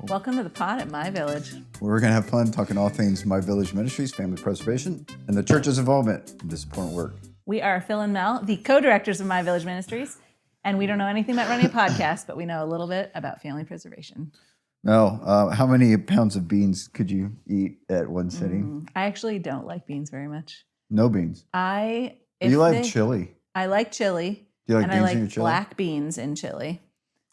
Welcome to the pod at My Village. We're going to have fun talking all things My Village Ministries, family preservation, and the church's involvement in this important work. We are Phil and Mel, the co-directors of My Village Ministries, and we don't know anything about running a podcast, but we know a little bit about family preservation. Mel, how many pounds of beans could you eat at one sitting? I actually don't like beans very much. No beans. You like chili. I like chili. Do you like and beans I like in your chili? black beans in chili.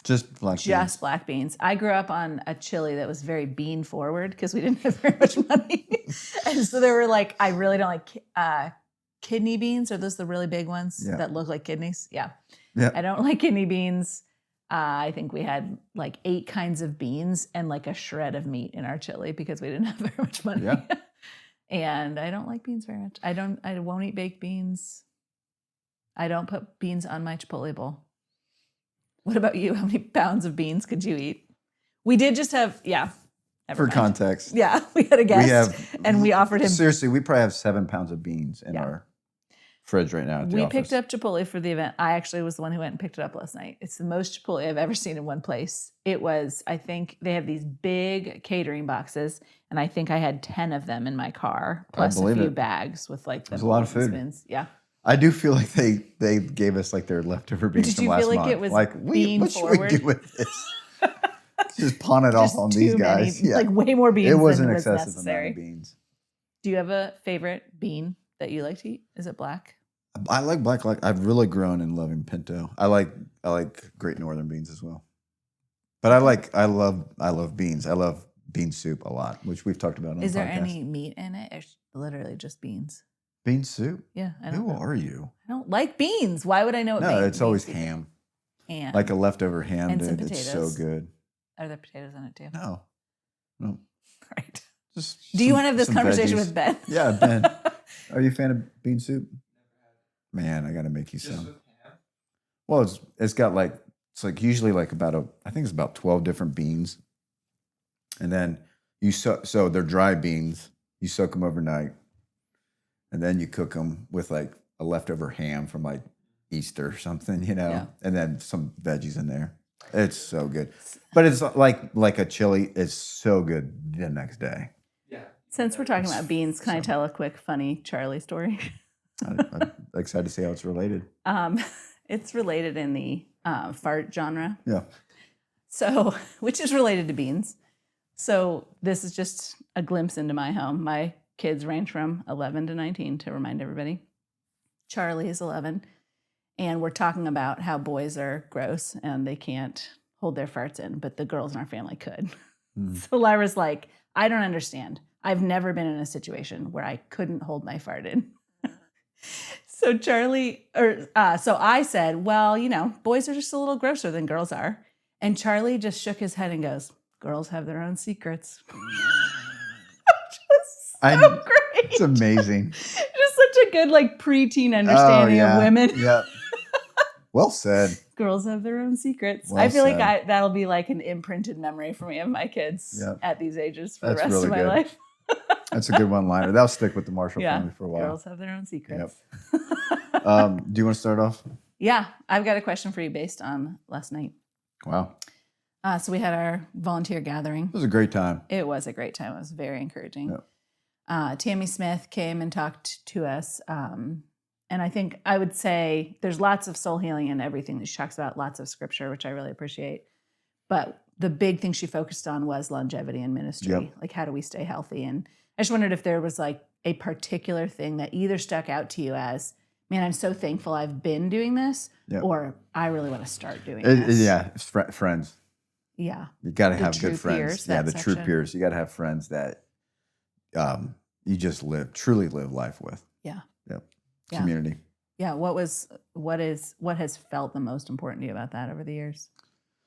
Just black beans. Just black beans. I grew up on a chili that was very bean forward because we didn't have very much money. And so they were like, I really don't like kidney beans. Are those the really big ones that look like kidneys? Yeah. I don't like kidney beans. I think we had like 8 kinds of beans and like a shred of meat in our chili because we didn't have very much money. Yeah. And I don't like beans very much. I won't eat baked beans. I don't put beans on my Chipotle bowl. What about you? How many pounds of beans could you eat? We did just have, For context. Yeah, we had a guest and we offered him. Seriously, we probably have 7 pounds of beans in our fridge right now at the office. Picked up Chipotle for the event. I actually was the one who went and picked it up last night. It's the most Chipotle I've ever seen in one place. It was, I think they have these big catering boxes, and I think I had 10 of them in my car, plus a few bags with like the a lot of food. Spoons. Yeah. I do feel like they gave us like their leftover beans from last month. Did you feel like it was like, bean what forward? should we do with this? Just pawn it off on these guys. Like way more beans it wasn't than was excessive necessary. Amount of beans. Do you have a favorite bean that you like to eat? Is it black? I like black. I've really grown in loving pinto. I like Great Northern beans as well. But I love beans. I love bean soup a lot, which we've talked about on the podcast. Is there any meat in it? It's literally just beans. Bean soup? Yeah. Who are you? I don't like beans. Why would I know what beans? No, it's always ham. Ham. Like a leftover ham. And some It's so good. Are there potatoes in it too? No. Right. Do you want to have this conversation veggies. with Ben? Yeah, Ben. Are you a fan of bean soup? Man, I got to make you some. Well, it's got like, it's like usually like I think it's about 12 different beans. And then so they're dry beans. You soak them overnight. And then you cook them with like a leftover ham from like Easter or something, and then some veggies in there. It's so good. But it's like a chili. It's so good the next day. Yeah. Since we're talking about beans, can I tell a quick funny Charlie story? I'm excited to see how it's related. It's related in the fart genre. Yeah. So, which is related to beans. So this is just a glimpse into my home. My kids range from 11 to 19, to remind everybody. Charlie is 11, and we're talking about how boys are gross and they can't hold their farts in, but the girls in our family could. So Lyra's like, I don't understand. I've never been in a situation where I couldn't hold my fart in. So so I said, well, boys are just a little grosser than girls are. And Charlie just shook his head and goes, girls have their own secrets. So great. It's amazing. Just such a good preteen understanding of women. Yeah. Well said. Girls have their own secrets. Well I feel said. like that'll be like an imprinted memory for me of my kids at these ages for the rest really of my good. life. That's a good one-liner. That'll stick with the Marshall family for a while. Girls have their own secrets. Yep. Do you want to start off? Yeah, I've got a question for you based on last night. Wow. So we had our volunteer gathering. It was a great time. It was a great time. It was very encouraging. Yep. Tammy Smith came and talked to us. And I think I would say there's lots of soul healing in everything that she talks about, lots of scripture, which I really appreciate. But the big thing she focused on was longevity in ministry. Yep. Like, how do we stay healthy? And I just wondered if there was like a particular thing that either stuck out to you as, man, I'm so thankful I've been doing this, or I really want to start doing this. Yeah, it's friends. Yeah. You got to have true good friends. peers, Yeah, that the true section. peers. You got to have friends that you just truly live life with. Yeah. Yep. Yeah. Community. Yeah. What has felt the most important to you about that over the years?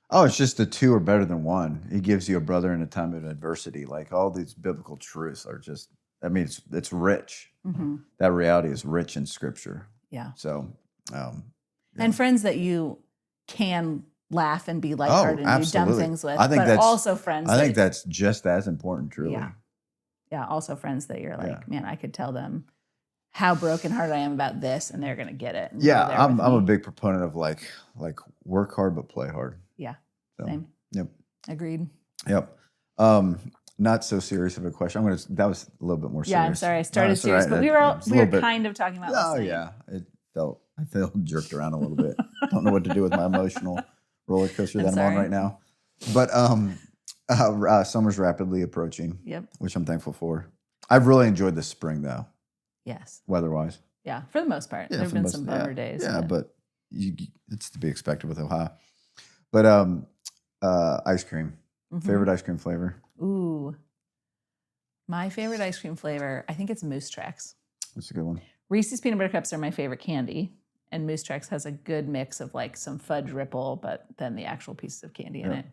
Oh, it's just the two are better than one. He gives you a brother in a time of adversity. Like all these biblical truths are just, it's rich. Mm-hmm. That reality is rich in scripture. Yeah. So, and friends that you can laugh and be lighthearted and do dumb things with, also friends. I think that's just as important, truly. Yeah. Yeah. Also friends that you're like, man, I could tell them how brokenhearted I am about this, and they're gonna get it. Yeah, I'm a big proponent of like work hard but play hard. Yeah. So, Same. Yep. Agreed. Yep. Not so serious of a question. That was a little bit more serious. Yeah, I'm sorry. I started No, it's all serious, right. but we were kind of talking about Oh listening. yeah, I felt jerked around a little bit. Don't know what to do with my emotional roller coaster that I'm on right now. But summer's rapidly approaching. Yep. Which I'm thankful for. I've really enjoyed this spring though. Yes. Weather-wise. Yeah, for the most part. Yeah, there have been some bummer days. Yeah, but it's to be expected with Ohio. But ice cream. Mm-hmm. Favorite ice cream flavor? Ooh. My favorite ice cream flavor, I think it's Moose Tracks. That's a good one. Reese's Peanut Butter Cups are my favorite candy. And Moose Tracks has a good mix of like some fudge ripple, but then the actual pieces of candy in it.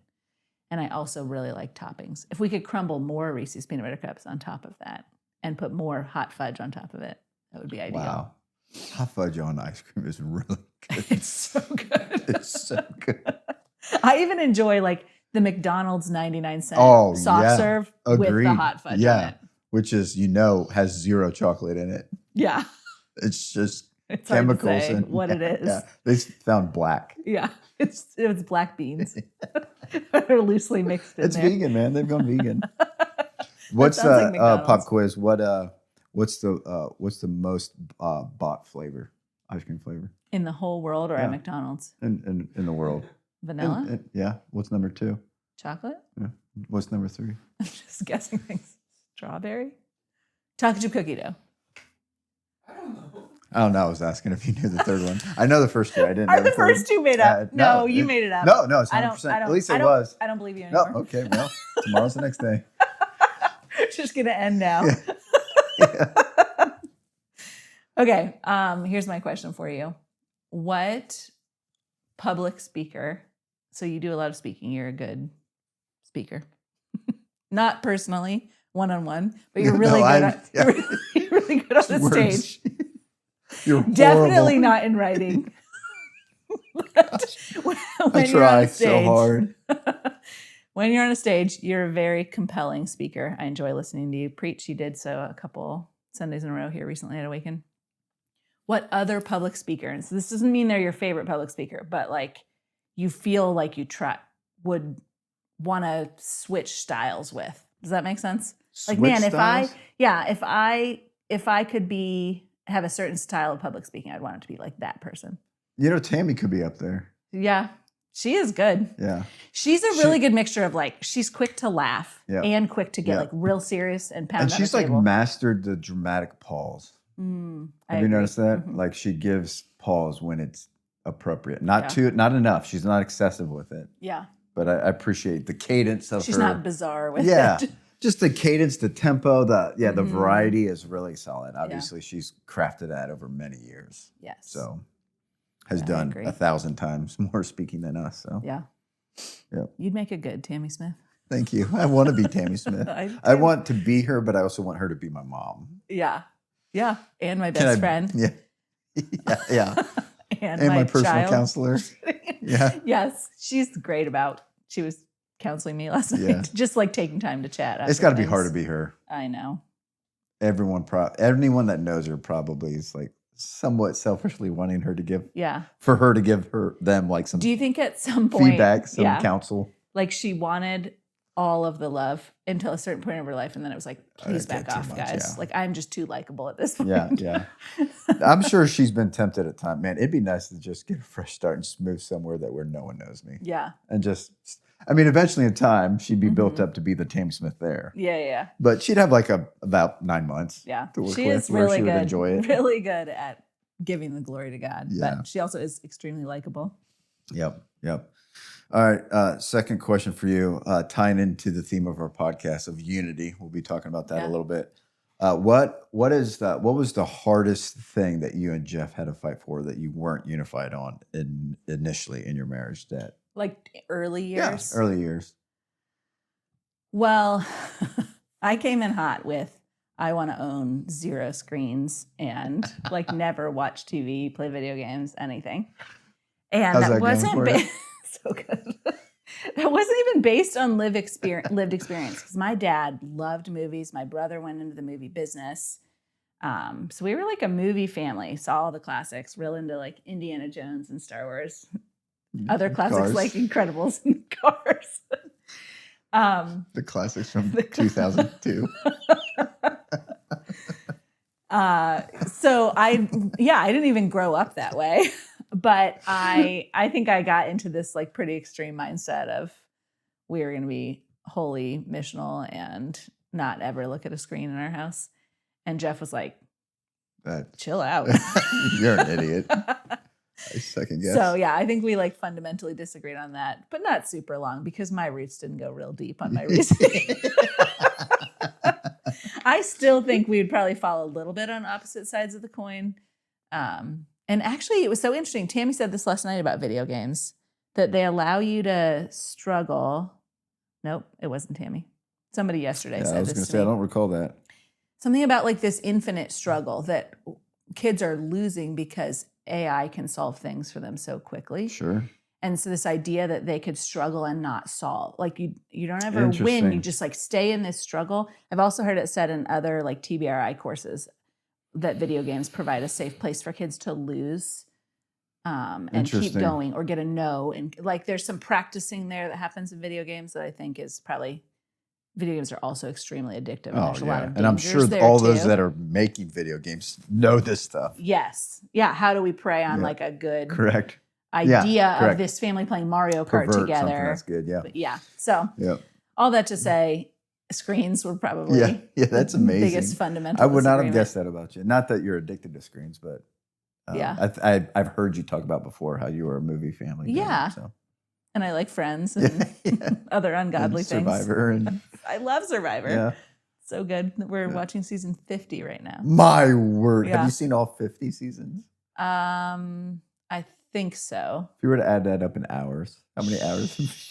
And I also really like toppings. If we could crumble more Reese's Peanut Butter Cups on top of that and put more hot fudge on top of it, that would be ideal. Wow. Hot fudge on ice cream is really good. It's so good. It's so good. I even enjoy like the McDonald's 99-cent soft serve with the hot fudge on it. Which is, has 0 chocolate in it. Yeah. It's just it's chemicals hard to say and what it is. Yeah. They found black. Yeah. It's black beans. They're loosely mixed in it's there. Vegan, man. They've gone vegan. What's like pop quiz? What's the most bought flavor? Ice cream flavor? In the whole world or at McDonald's? In the world. Vanilla? Yeah. What's number 2? Chocolate? Yeah. What's number 3? I'm just guessing things. Strawberry? Chocolate chip cookie dough. I don't know. I was asking if you knew the third one. I know the first 2. I didn't know the first 2 made up? No, you made it up. No, it's 100%. At least it was. I don't believe you anymore. No, okay. Well, tomorrow's the next day. It's just going to end now. Yeah. Okay. Here's my question for you. What public speaker, so you do a lot of speaking, you're a good speaker. Not personally, one-on-one, but you're really you're really good on the stage. You're definitely not in writing. I try so hard. When you're on a stage, you're a very compelling speaker. I enjoy listening to you preach. You did so a couple Sundays in a row here recently at Awaken. What other public speaker, and so this doesn't mean they're your favorite public speaker, but like you feel like you would want to switch styles with. Does that make sense? Like, man, if I could have a certain style of public speaking, I'd want it to be like that person. Tammy could be up there. Yeah, she is good. Yeah. She's a really good mixture of like, she's quick to laugh and quick to get like real serious and pound. And she's like mastered the dramatic pause. Have you noticed that? Mm-hmm. Like she gives pause when it's appropriate. Not enough. She's not excessive with it. Yeah. But I appreciate the cadence of She's her. not bizarre with it. Just the cadence, the tempo, the variety is really solid. Obviously, she's crafted that over many years. Yes. So has done 1,000 times more speaking than us. So yeah. You'd make a good Tammy Smith. Thank you. I want to be Tammy Smith. I want to be her, but I also want her to be my mom. Yeah. Yeah. And my best friend. Yeah. Yeah. and my personal counselor. Yeah. Yes. She's great she was counseling me last night. Just like taking time to chat. It's got to be hard to be her. I know. Anyone that knows her probably is like somewhat selfishly wanting her to give. Yeah. For her to give them like some. Do you think at some point feedback, some counsel? Like she wanted all of the love until a certain point of her life, and then it was like, please back off, guys. Yeah. Like I'm just too likable at this point. Yeah. I'm sure she's been tempted at times. Man, it'd be nice to just get a fresh start and move somewhere where no one knows me. Yeah. And eventually in time, she'd be built up to be the Tammy Smith there. Yeah. But she'd have like about 9 months. Yeah. To work she is really good. Would enjoy it. Really good at giving the glory to God. Yeah. But she also is extremely likable. Yep. All right. Second question for you, tying into the theme of our podcast of unity. We'll be talking about that a little bit. What was the hardest thing that you and Jeff had to fight for that you weren't unified on initially in your marriage? Like early years? Yeah, early years. Well, I came in hot with I want to own 0 screens and like never watch TV, play video games, anything. And that wasn't so good. That wasn't even based on lived experience because my dad loved movies. My brother went into the movie business. So we were like a movie family, saw all the classics, real into like Indiana Jones and Star Wars. Other classics like Incredibles and Cars. The classics from 2002. So I didn't even grow up that way, but I think I got into this like pretty extreme mindset of we were going to be wholly missional and not ever look at a screen in our house. And Jeff was like, chill out. You're an idiot. I second guess. So yeah, I think we like fundamentally disagreed on that, but not super long because my roots didn't go real deep on my reasoning. I still think we would probably fall a little bit on opposite sides of the coin. And actually, it was so interesting. Tammy said this last night about video games, that they allow you to struggle. Nope, it wasn't Tammy. Somebody yesterday said this. I was going to say, I don't recall that. Something about like this infinite struggle that kids are losing because AI can solve things for them so quickly. Sure. And so this idea that they could struggle and not solve, like you don't ever win, you just like stay in this struggle. I've also heard it said in other like TBRI courses that video games provide a safe place for kids to lose and keep going or get a no. And like there's some practicing there that happens in video games that I think is probably, video games are also extremely addictive. And there's a lot of dangers. And I'm sure all those that are making video games know this stuff. Yes. Yeah. How do we prey on like a good idea of this family playing Mario Kart together? That's good. Yeah. But yeah. So all that to say, screens were probably that's amazing. The biggest fundamental. I would not have guessed that about you. Not that you're addicted to screens, but I've heard you talk about before how you were a movie family. Yeah. So. And I like Friends and other ungodly and things. Survivor. And I love Survivor. Yeah. So good. We're watching season 50 right now. My word. Yeah. Have you seen all 50 seasons? I think so. If you were to add that up in hours, how many hours?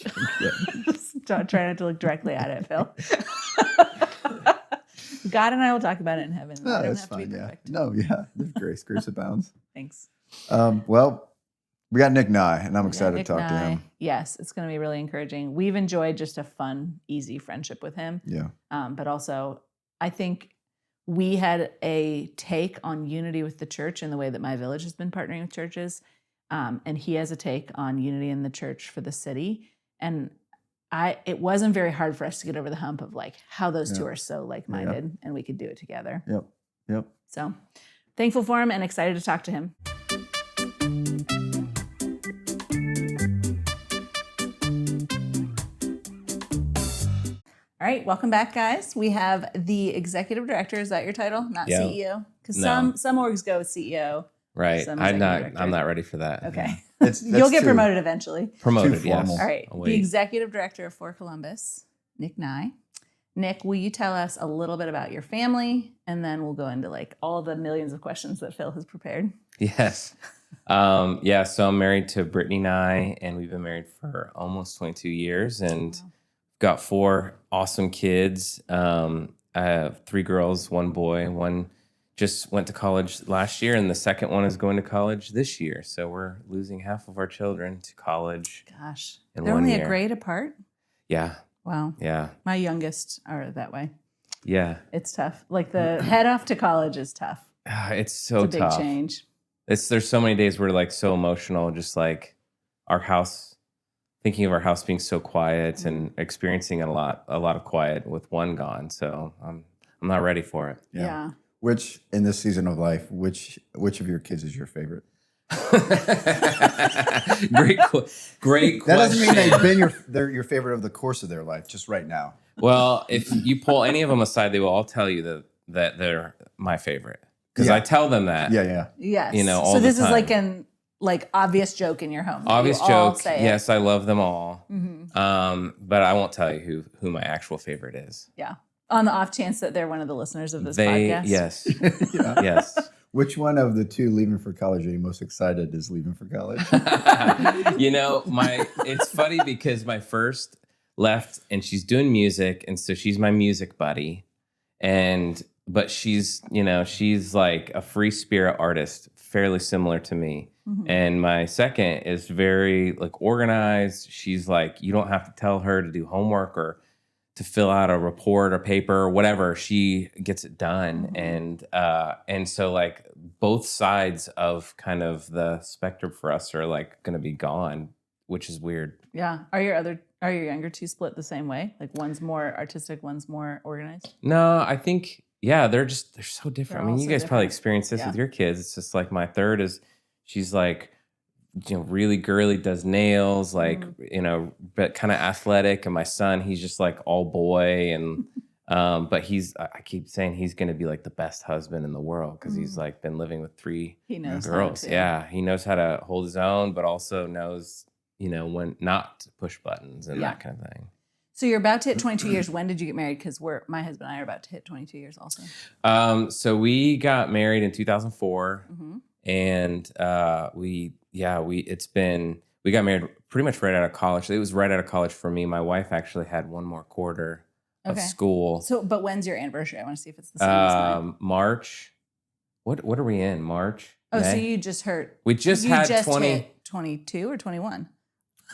Try not to look directly at it, Phil. God and I will talk about it in heaven. No, I don't that's have fine. to be perfect. No, there's grace. Grace abounds. Thanks. Well, we got Nick Nye, and I'm excited to talk to him. Yes, it's going to be really encouraging. We've enjoyed just a fun, easy friendship with him. Yeah. But also, I think we had a take on unity with the church in the way that my village has been partnering with churches. And he has a take on unity in the church for the city. And it wasn't very hard for us to get over the hump of like how those two are so like-minded and we could do it together. Yep. So thankful for him and excited to talk to him. All right, welcome back, guys. We have the executive director. Is that your title? Not CEO? Because some orgs go with CEO. Right. I'm not ready for that. Okay. Yeah. You'll get promoted eventually. Promoted, yes. All right. The executive director for Columbus, Nick Nye. Nick, will you tell us a little bit about your family? And then we'll go into like all the millions of questions that Phil has prepared. Yes. So I'm married to Brittany Nye, and we've been married for almost 22 years. And got 4 awesome kids. I have 3 girls, 1 boy. One just went to college last year, and the second one is going to college this year. So we're losing half of our children to college. Gosh. In They're 1 only year. a grade apart? Yeah. Wow. Yeah. My youngest are that way. Yeah. It's tough. Like the head off to college is tough. It's so it's a tough. big change. There's so many days where like so emotional, just like our house, thinking of our house being so quiet and experiencing a lot of quiet with one gone. So I'm not ready for it. Yeah. Which in this season of life, which of your kids is your favorite? Great question. That doesn't mean they're your favorite of the course of their life, just right now. Well, if you pull any of them aside, they will all tell you that they're my favorite. Because I tell them that. Yeah. Yes. You know, all so the this time. is like an obvious joke in your home. Obvious you all joke. say Yes, I love them all. Mm-hmm. But I won't tell you who my actual favorite is. Yeah. On the off chance that they're one of the listeners of this podcast. Yes. Yeah. Yes. Which one of the 2 leaving for college are you most excited is leaving for college? You know, it's funny because my first left and she's doing music, and so she's my music buddy. But she's like a free spirit artist, fairly similar to me. Mm-hmm. And my second is very like organized. She's like, you don't have to tell her to do homework or to fill out a report or paper or whatever. She gets it done. Mm-hmm. And so like both sides of kind of the spectrum for us are like going to be gone, which is weird. Yeah. Are your younger two split the same way? Like one's more artistic, one's more organized? No, I think, yeah, they're so different. They're I mean, all you so guys probably different. experience this Yeah. with your kids. It's just like my third she's like, really girly, does nails, like, but kind of athletic. And my son, he's just like all boy. And, but I keep saying he's going to be like the best husband in the world because he's like been living with 3 He knows girls. how to. Yeah. He knows how to hold his own, but also knows, when not to push buttons and that kind of thing. So you're about to hit 22 years. When did you get married? Because my husband and I are about to hit 22 years also. So we got married in 2004, and we got married pretty much right out of college. It was right out of college for me. My wife actually had one more quarter of school. So, but when's your anniversary? I want to see if it's the same as mine. March. What are we in? March? Oh, May? so you just heard. We just had 20. Hit 22 or 21?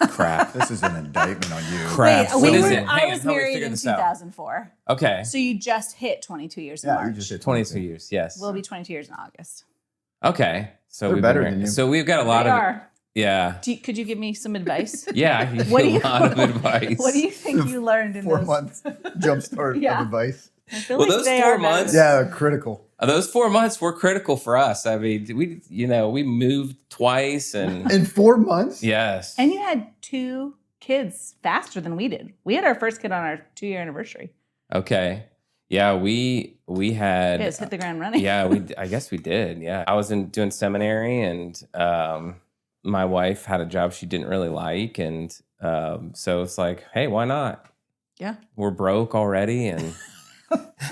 Crap. This is an indictment on you. Crap. Wait, What is it? I Hang on, was help me married figure in this out. 2004. Okay. So you just hit 22 years in Yeah, March. you just hit 22 years. Yes. We'll be 22 years in August. Okay. So They're we've better been than you. So we've got a lot They of. are. Yeah. Could you give me some advice? Yeah. I can give What you do a lot of advice. What do you think you learned in 4 those? months jumpstart Yeah. of advice. I feel Well, like those they 4 are better months- than- Yeah, critical. Those 4 months were critical for us. I mean, we moved twice and In 4 months? yes. And you had 2 kids faster than we did. We had our first kid on our 2-year anniversary. Okay. Yeah, we had You guys hit the ground running. yeah, I guess we did. Yeah. I was doing seminary, and my wife had a job she didn't really like, and so it's like, hey, why not? Yeah. We're broke already, and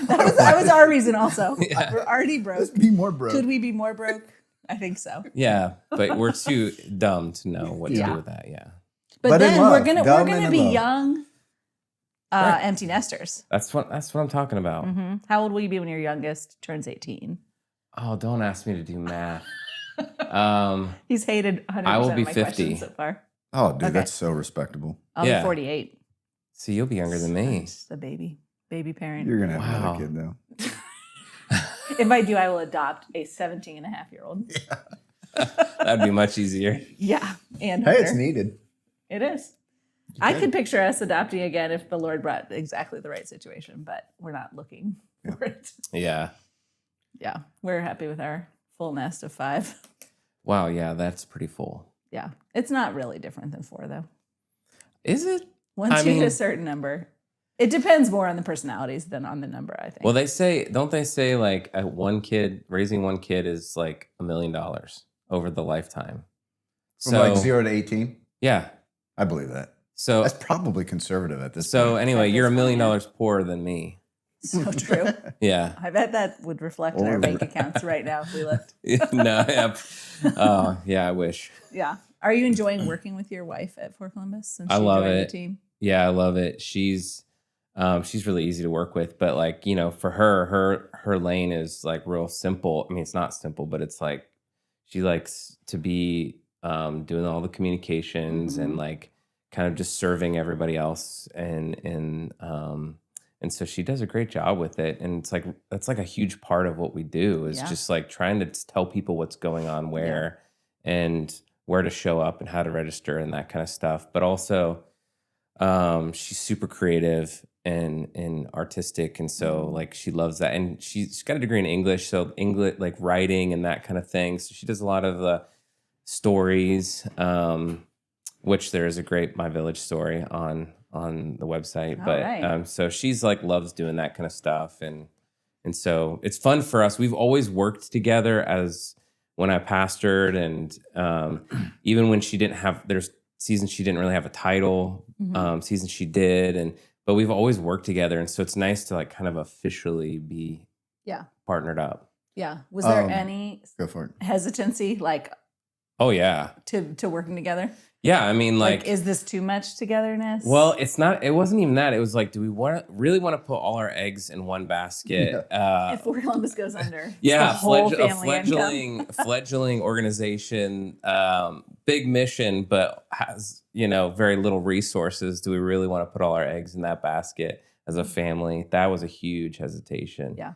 That was our reason also. Yeah. We're already broke. Let's be more broke. Could we be more broke? I think so. yeah, but we're too dumb to know what to Yeah. do with that. Yeah. But But in then love. we're Dumb gonna and in be love. young Right. empty nesters. That's what I'm talking about. How old will you be when your youngest turns 18? Oh, don't ask me to do math. He's hated 100% I will of be my 50. questions so far. Oh, dude, Okay. that's so respectable. I'll Yeah. be 48. So you'll be younger than me. Just a baby parent. You're going to have Wow. another kid, though. If I do, I will adopt a 17-and-a-half-year-old. That'd be much easier. Yeah. And Hey, it's harder. needed. It is. I could picture us adopting again if the Lord brought exactly the right situation, but we're not looking for it. Yeah. Yeah. We're happy with our full nest of 5. Wow. Yeah, that's pretty full. Yeah. It's not really different than 4, though. Is it? Once I you hit mean- a certain number, it depends more on the personalities than on the number, I think. Well, don't they say like raising one kid is like $1 million over the lifetime? From like 0 to 18? Yeah. I believe that. So That's probably conservative at this so point. anyway, At you're this $1 million point, poorer than me. So true. Yeah. I bet that would reflect in our bank accounts right now if we looked. No. Yeah. Oh, yeah. I wish. Yeah. Are you enjoying working with your wife at Fort Columbus since I she love joined it. the team? Yeah, I love it. She's really easy to work with, but like, for her lane is like real simple. I mean, it's not simple, but it's like she likes to be doing all the communications and like kind of just serving everybody else, and so she does a great job with it. And it's like that's like a huge part of what we do is just like trying to tell people what's going on where and where to show up and how to register and that kind of stuff. But also she's super creative and artistic, and so like she loves that, and she's got a degree in English, so English like writing and that kind of thing. So she does a lot of stories, which there is a great My Village story on the website. But right. So she's like loves doing that kind of stuff, and so it's fun for us. We've always worked together as when I pastored, and even when she didn't have there's seasons she didn't really have a title, seasons she did, but we've always worked together, and so it's nice to like kind of officially be partnered up. Yeah. Was there any Go for it. hesitancy like Oh yeah. to working together? Yeah, I mean like is this too much togetherness? well, it wasn't even that. It was like, do we really want to put all our eggs in one basket? if Fort Columbus goes under, Yeah, the whole a family income. fledgling organization, big mission, but has very little resources. Do we really want to put all our eggs in that basket as a family? That was a huge hesitation. Yeah.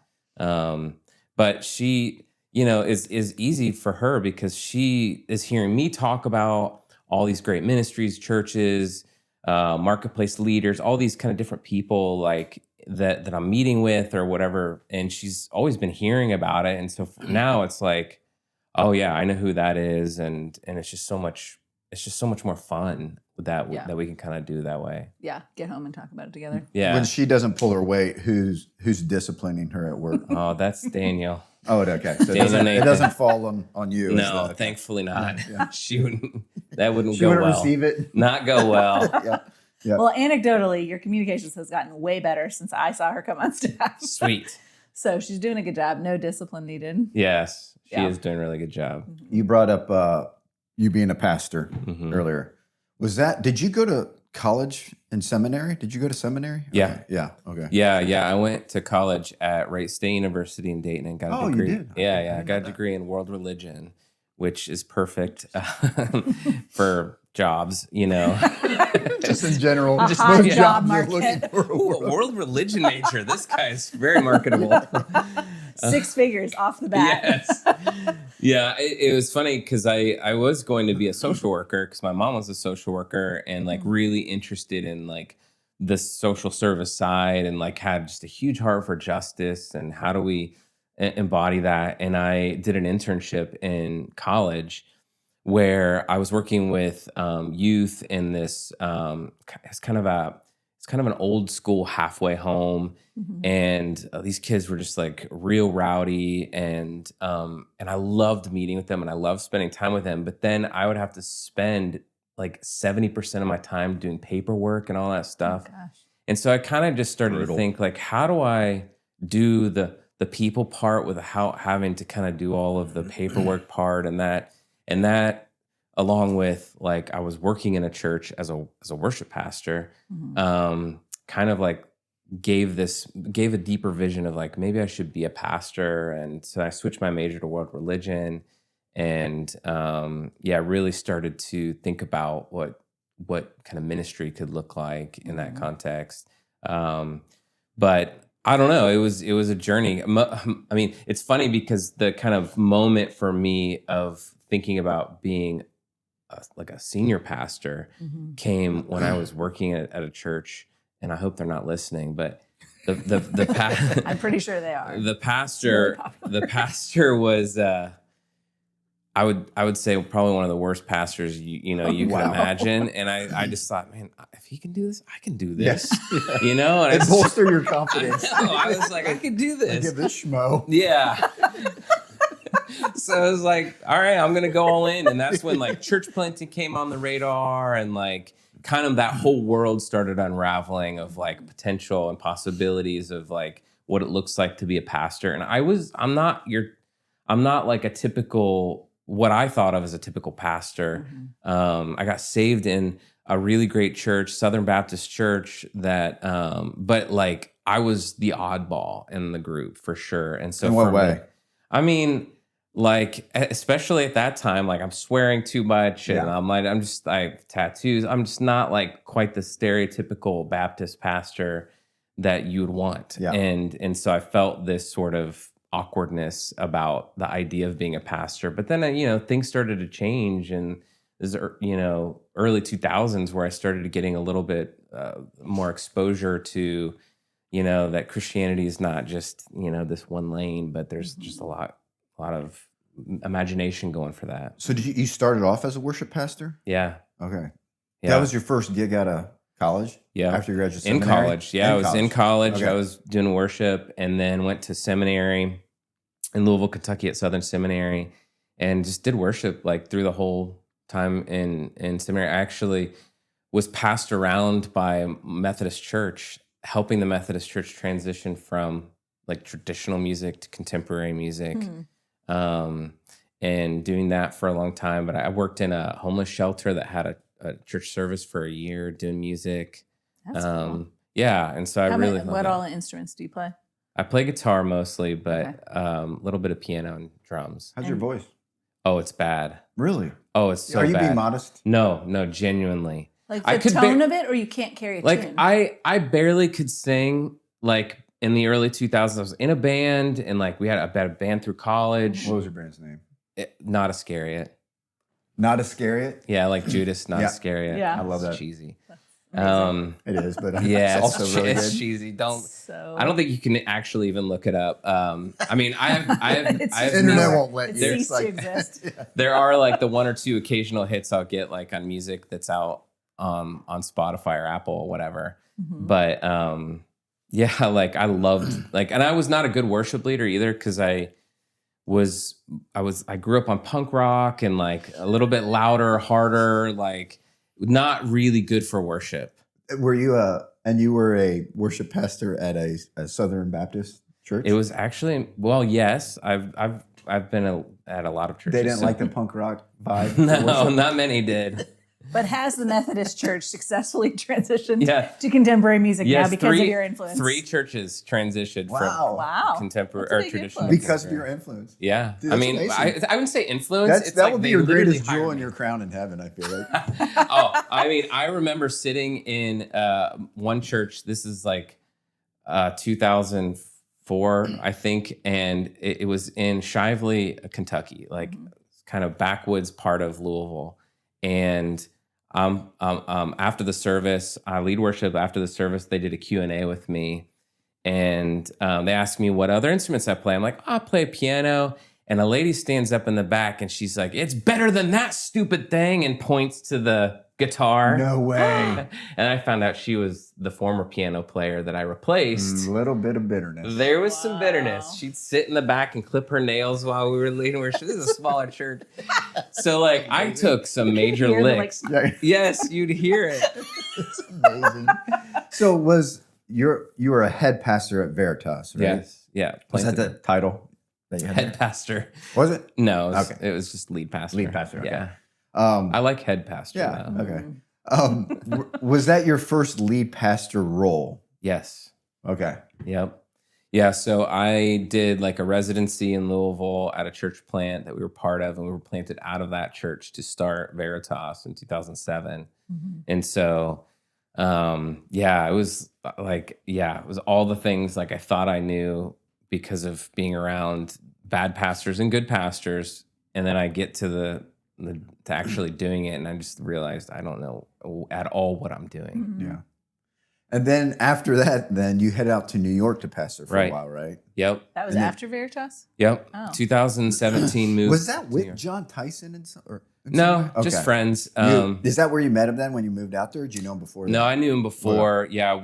But she, is easy for her because she is hearing me talk about all these great ministries, churches, marketplace leaders, all these kind of different people like that I'm meeting with or whatever. And she's always been hearing about it. And so now it's like, oh yeah, I know who that is. And it's just so much more fun with that, that we can kind of do that way. Yeah. Get home and talk about it together. Yeah. When she doesn't pull her weight, who's disciplining her at work? Oh, that's Daniel. Oh, okay. So it doesn't fall on you. No, thankfully not. Yeah. She wouldn't. That wouldn't She go wouldn't well. receive it. Not go well. Yeah. Well, anecdotally, your communications has gotten way better since I saw her come on staff. Sweet. So she's doing a good job. No discipline needed. Yes, she is doing a really good job. You brought up you being a pastor earlier. Did you go to college and seminary? Did you go to seminary? Yeah. Okay. Yeah. Okay. Yeah. I went to college at Wright State University in Dayton and got a degree. You did? Yeah. I got a degree in world religion, which is perfect for jobs, Just in general. A Just hot most job jobs you're market. looking for. Ooh, world religion major. This guy is very marketable. 6 figures off the bat. Yes. Yeah, it was funny because I was going to be a social worker because my mom was a social worker and like really interested in like the social service side and like had just a huge heart for justice and how do we embody that. And I did an internship in college where I was working with youth in this. It's kind of an old school halfway home, and these kids were just like real rowdy, and I loved meeting with them, and I loved spending time with them. But then I would have to spend like 70% of my time doing paperwork and all that stuff, and so I kind of just started to think like, how do I do the people part without having to kind of do all of the paperwork part and that along with like I was working in a church as a worship pastor, kind of like gave a deeper vision of like maybe I should be a pastor, and so I switched my major to world religion, and really started to think about what kind of ministry could look like in that context. But I don't know. It was a journey. I mean, it's funny because the kind of moment for me of thinking about being like a senior pastor came when I was working at a church, and I hope they're not listening, but the I'm pretty sure they are. the pastor was I would say probably one of the worst pastors you could imagine, and I just thought, man, if he can do this, I can do this. And It bolster your confidence. I was like, I could do this. Give this schmo. Yeah. So I was like, all right, I'm going to go all in. And that's when like church planting came on the radar, and like kind of that whole world started unraveling of like potential and possibilities of like what it looks like to be a pastor. And I'm not like a typical, what I thought of as a typical pastor. I got saved in a really great church, Southern Baptist church that, but like I was the oddball in the group for sure. And so in what way? I mean, like, especially at that time, like I'm swearing too much and I have tattoos. I'm just not like quite the stereotypical Baptist pastor that you would want. Yeah. And so I felt this sort of awkwardness about the idea of being a pastor. But then, things started to change, and this, early 2000s where I started getting a little bit more exposure to, that Christianity is not just, this one lane, but there's just a lot of imagination going for that. So you started off as a worship pastor? Yeah. Okay. Yeah. That was your first gig out of college? Yeah. After you graduated in seminary? College. Yeah, I was in college. Okay. I was doing worship, and then went to seminary in Louisville, Kentucky at Southern Seminary, and just did worship like through the whole time in seminary. I actually was passed around by Methodist Church, helping the Methodist Church transition from like traditional music to contemporary music. And doing that for a long time. But I worked in a homeless shelter that had a church service for a year doing music. That's cool. Yeah. And so what all instruments do you play? I play guitar mostly, but a little bit of piano and drums. How's your voice? Oh, it's bad. Really? Oh, it's so bad. Are you bad. being modest? No, genuinely. Like the tone of it, or you can't carry a tune? I barely could sing. Like in the early 2000s, I was in a band, and like we had a band through college. What was your band's name? Not Iscariot. Not Iscariot. Yeah, like Judas, not Yeah. Iscariot. Yeah. I love It's that. cheesy. It is, but Yeah, it's also really it's good. cheesy. So I don't think you can actually even look it up. I mean, I It's have just Internet missed- won't let it you. ceased to exist. there are like the one or two occasional hits I'll get like on music that's out on Spotify or Apple or whatever. Mhm. But yeah, like I loved like, and I was not a good worship leader either because I grew up on punk rock and like a little bit louder, harder, like not really good for worship. Were you and you were a worship pastor at a Southern Baptist church? It was actually, well, yes, I've been at a lot of churches. They didn't so- like the punk rock vibe. No, worship? not many did. But has the Methodist Church successfully transitioned Yeah. to contemporary music Yes, now because of your influence? 3 churches transitioned Wow. Wow. from contemporary That's a or big traditional. influence. Because of your influence. Yeah, Dude, I that's mean, amazing. I wouldn't say influence. It's That like would be they your literally greatest hired jewel in me. your crown in heaven, I feel like. Oh, I mean, I remember sitting in one church. This is like 2004, I think, and it was in Shively, Kentucky, like kind of backwoods part of Louisville. And after the service, I lead worship. After the service, they did a Q&A with me, and they asked me what other instruments I play. I'm like, I play piano. And a lady stands up in the back and she's like, "It's better than that stupid thing," and points to the guitar. No way. And I found out she was the former piano player that I replaced. A little bit of bitterness. There was some Wow. bitterness. She'd sit in the back and clip her nails while we were leading worship. This is a smaller church. So like I took some major Hear the, like, licks. Yeah, Yes, you'd hear it. it's amazing. So you were a head pastor at Veritas, right? Yes. Yeah. Was that the title that you had? head there? pastor? Was it? No, Okay. it was just lead pastor. Lead pastor, okay. Yeah. Um, I like head pastor yeah. though. Okay. Was that your first lead pastor role? Yes. Okay. Yep. Yeah. So I did like a residency in Louisville at a church plant that we were part of, and we were planted out of that church to start Veritas in 2007. And so, yeah, it was like, yeah, it was all the things like I thought I knew because of being around bad pastors and good pastors. And then I get to to actually doing it, and I just realized I don't know at all what I'm doing. Yeah. And then after that, then you head out to New York to pastor for Right. a while, right? Yep. That was And then- after Veritas? Yep. Oh. 2017 moved. Was that to New with York. John Tyson and some? No, just friends. Is that where you met him then when you moved out there? Or did you know him before? No, that? I knew him before. Yeah,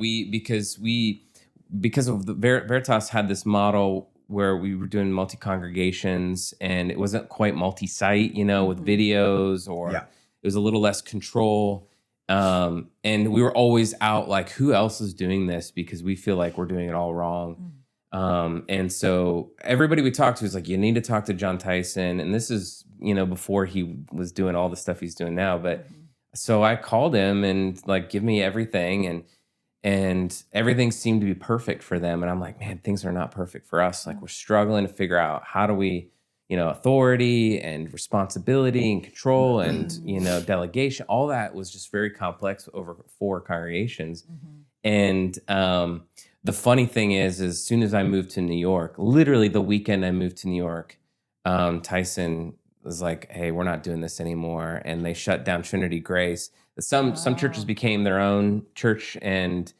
because of the Veritas had this model where we were doing multi-congregations, and it wasn't quite multi-site, with videos, or Yeah. it was a little less control. And we were always out like, who else is doing this? Because we feel like we're doing it all wrong. And so everybody we talked to was like, you need to talk to John Tyson. And this is, before he was doing all the stuff he's doing now. But so I called him and like, give me everything. And everything seemed to be perfect for them. And I'm like, man, things are not perfect for us. Like we're struggling to figure out how do we, authority and responsibility and control and, delegation, all that was just very complex over 4 congregations. And the funny thing is as soon as I moved to New York, literally the weekend I moved to New York, Tyson was like, hey, we're not doing this anymore. And they shut down Trinity Grace. Some churches became their own church, and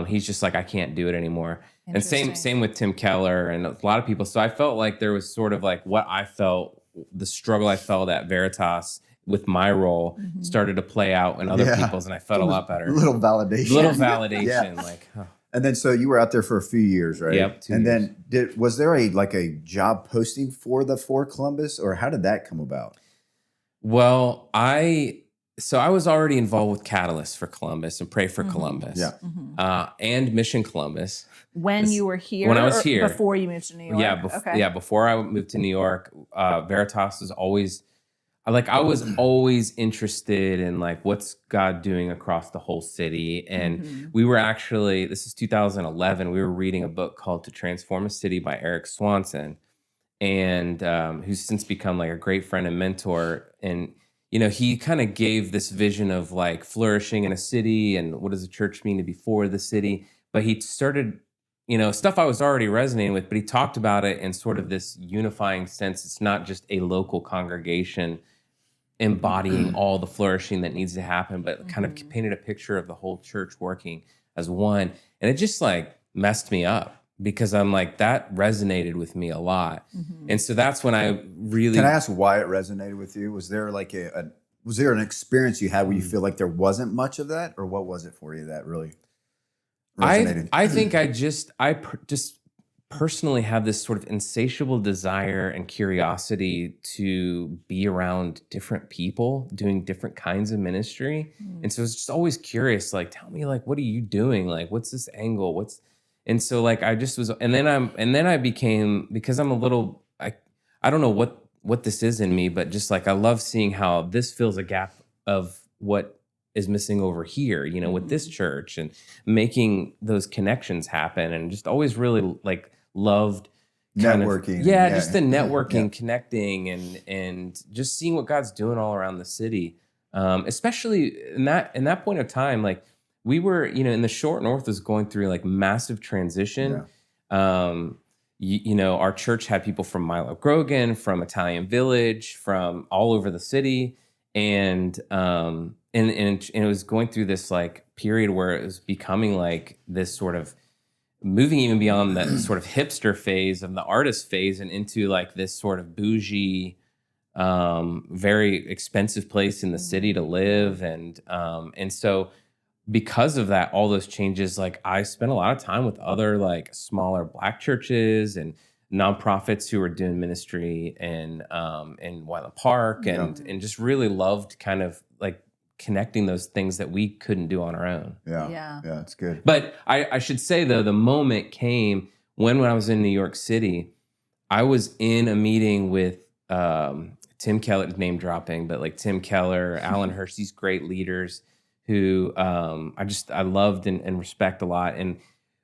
he's just like, I can't do it anymore. And same with Tim Keller and a lot of people. So I felt like there was sort of like what I felt, the struggle I felt at Veritas with my role started to play out in other people's, and I felt a lot better. Little validation. Little validation, Yeah. like. Oh. And then so you were out there for a few years, right? Yep, 2 and years. then was there a job posting for Columbus, or how did that come about? Well, I was already involved with Catalyst for Columbus and Pray for Columbus, and Mission Columbus. When you were here? When I was or here. Before you moved to New York? Yeah, before I moved to New York, Veritas was always, I was always interested in like what's God doing across the whole city. And we were actually, this is 2011, we were reading a book called To Transform a City by Eric Swanson, and who's since become like a great friend and mentor. And he kind of gave this vision of like flourishing in a city and what does a church mean to be for the city. But he started, stuff I was already resonating with, but he talked about it in sort of this unifying sense. It's not just a local congregation embodying all the flourishing that needs to happen, but kind of painted a picture of the whole church working as one. And it just like messed me up because I'm like, that resonated with me a lot. And so that's when I really... Can I ask why it resonated with you? Was there like was there an experience you had where you feel like there wasn't much of that, or what was it for you that really resonated? I think I just personally have this sort of insatiable desire and curiosity to be around different people doing different kinds of ministry. And so I was just always curious, like, tell me, like, what are you doing? Like, what's this angle? And so like, I just was, and then I became, because I'm a little, I don't know what this is in me, but just like, I love seeing how this fills a gap of what is missing over here, you know, with this church, and making those connections happen, and just always really like loved networking. Just the networking, connecting, and just seeing what God's doing all around the city. Especially in that point of time, like we were, you know, in the short north was going through like massive transition. You know, our church had people from Milo Grogan, from Italian Village, from all over the city, and it was going through this like period where it was becoming like this sort of moving even beyond that sort of hipster phase of the artist phase and into like this sort of bougie, very expensive place in the city to live. And so because of that, all those changes, like I spent a lot of time with other like smaller Black churches and nonprofits who were doing ministry in Wyland Park, and just really loved kind of like connecting those things that we couldn't do on our own. Yeah, it's good. But I should say though, the moment came when I was in New York City. I was in a meeting with Tim Keller, name dropping, but like Tim Keller, Alan Hirsch, these great leaders who I loved and respect a lot. And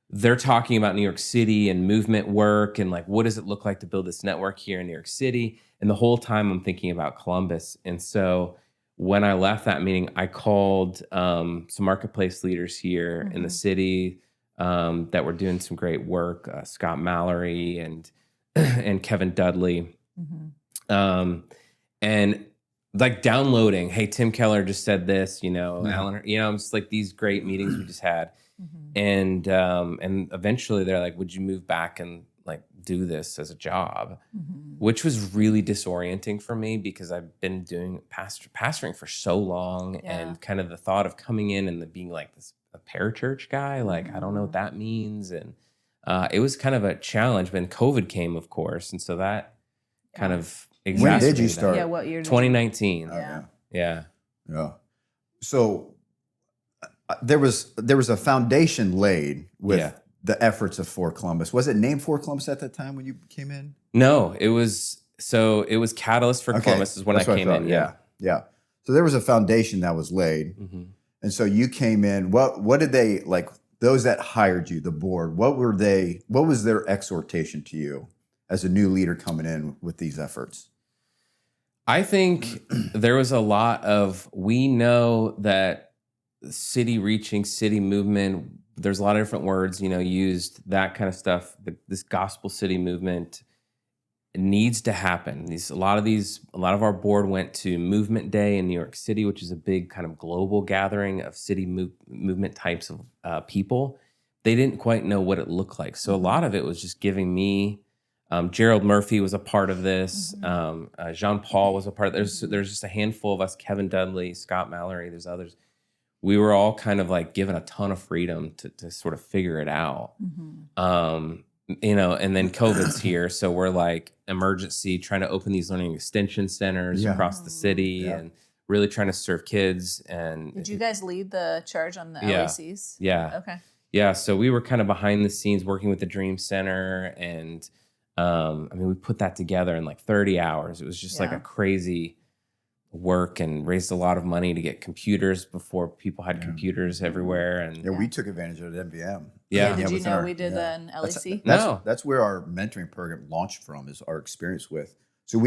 they're talking about New York City and movement work and like, what does it look like to build this network here in New York City? And the whole time I'm thinking about Columbus. And so when I left that meeting, I called some marketplace leaders here in the city that were doing some great work, Scott Mallory and Kevin Dudley. And like downloading, hey, Tim Keller just said this, you know, Alan, you know, it's like these great meetings we just had. And eventually they're like, would you move back and like do this as a job? Which was really disorienting for me because I've been doing pastoring for so long, and kind of the thought of coming in and being like a parachurch guy, like I don't know what that means. And it was kind of a challenge. But then COVID came, of course, and so that kind of exacerbated. When did you start? Yeah, what year? 2019. Yeah. So there was a foundation laid with the efforts of For Columbus. Was it named For Columbus at that time when you came in? No, it was Catalyst for Columbus is when I came in. Yeah. So there was a foundation that was laid. And so you came in. What did they, like, those that hired you, the board, what was their exhortation to you as a new leader coming in with these efforts? I think there was a lot of, we know that city reaching, city movement, there's a lot of different words, you know, used, that kind of stuff. This gospel city movement needs to happen. A lot of our board went to Movement Day in New York City, which is a big kind of global gathering of city movement types of people. They didn't quite know what it looked like. So a lot of it was just giving me, Gerald Murphy was a part of this. Jean Paul was a part of this. There's just a handful of us, Kevin Dudley, Scott Mallory, there's others. We were all kind of like given a ton of freedom to sort of figure it out. You know, and then COVID's here. So we're like emergency trying to open these learning extension centers across the city and really trying to serve kids. And did you guys lead the charge on the LECs? Yeah. Okay. Yeah. So we were kind of behind the scenes working with the Dream Center. And I mean, we put that together in like 30 hours. It was just like a crazy work, and raised a lot of money to get computers before people had computers everywhere. And we took advantage of the MVM. Did you know we did an LEC? That's where our mentoring program launched from, is our experience with. So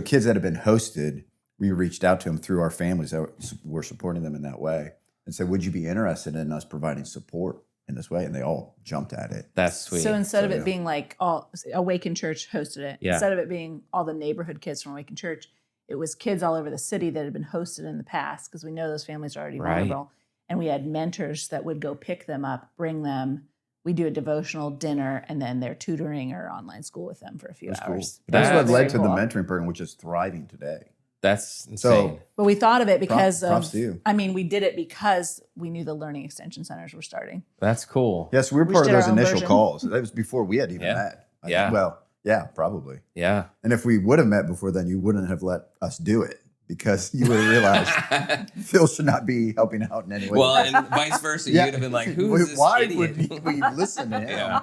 kids that have been hosted, we reached out to them through our families that were supporting them in that way, and said, would you be interested in us providing support in this way? And they all jumped at it. That's sweet. So instead of it being like all Awaken Church hosted it, Yeah. instead of it being all the neighborhood kids from Awaken Church, it was kids all over the city that had been hosted in the past, because we know those families are already Right. vulnerable. And we had mentors that would go pick them up, bring them. We do a devotional dinner, and then they're tutoring or online school with them for a few That's cool. hours. That's what That's led to very the cool. mentoring program, which is thriving today. That's insane. So But we thought of it because props of, to you. I mean, we did it because we knew the learning extension centers were starting. That's cool. yes, we were We part of did our those own initial version. calls. That was before we had even Yeah. met. Yeah. Well, yeah, probably. Yeah. And if we would have met before then, you wouldn't have let us do it because you would have realized Phil should not be helping out in any way. Well, and vice versa. Yeah. You'd have been like, who's this Why idiot? would we listen to him? Yeah.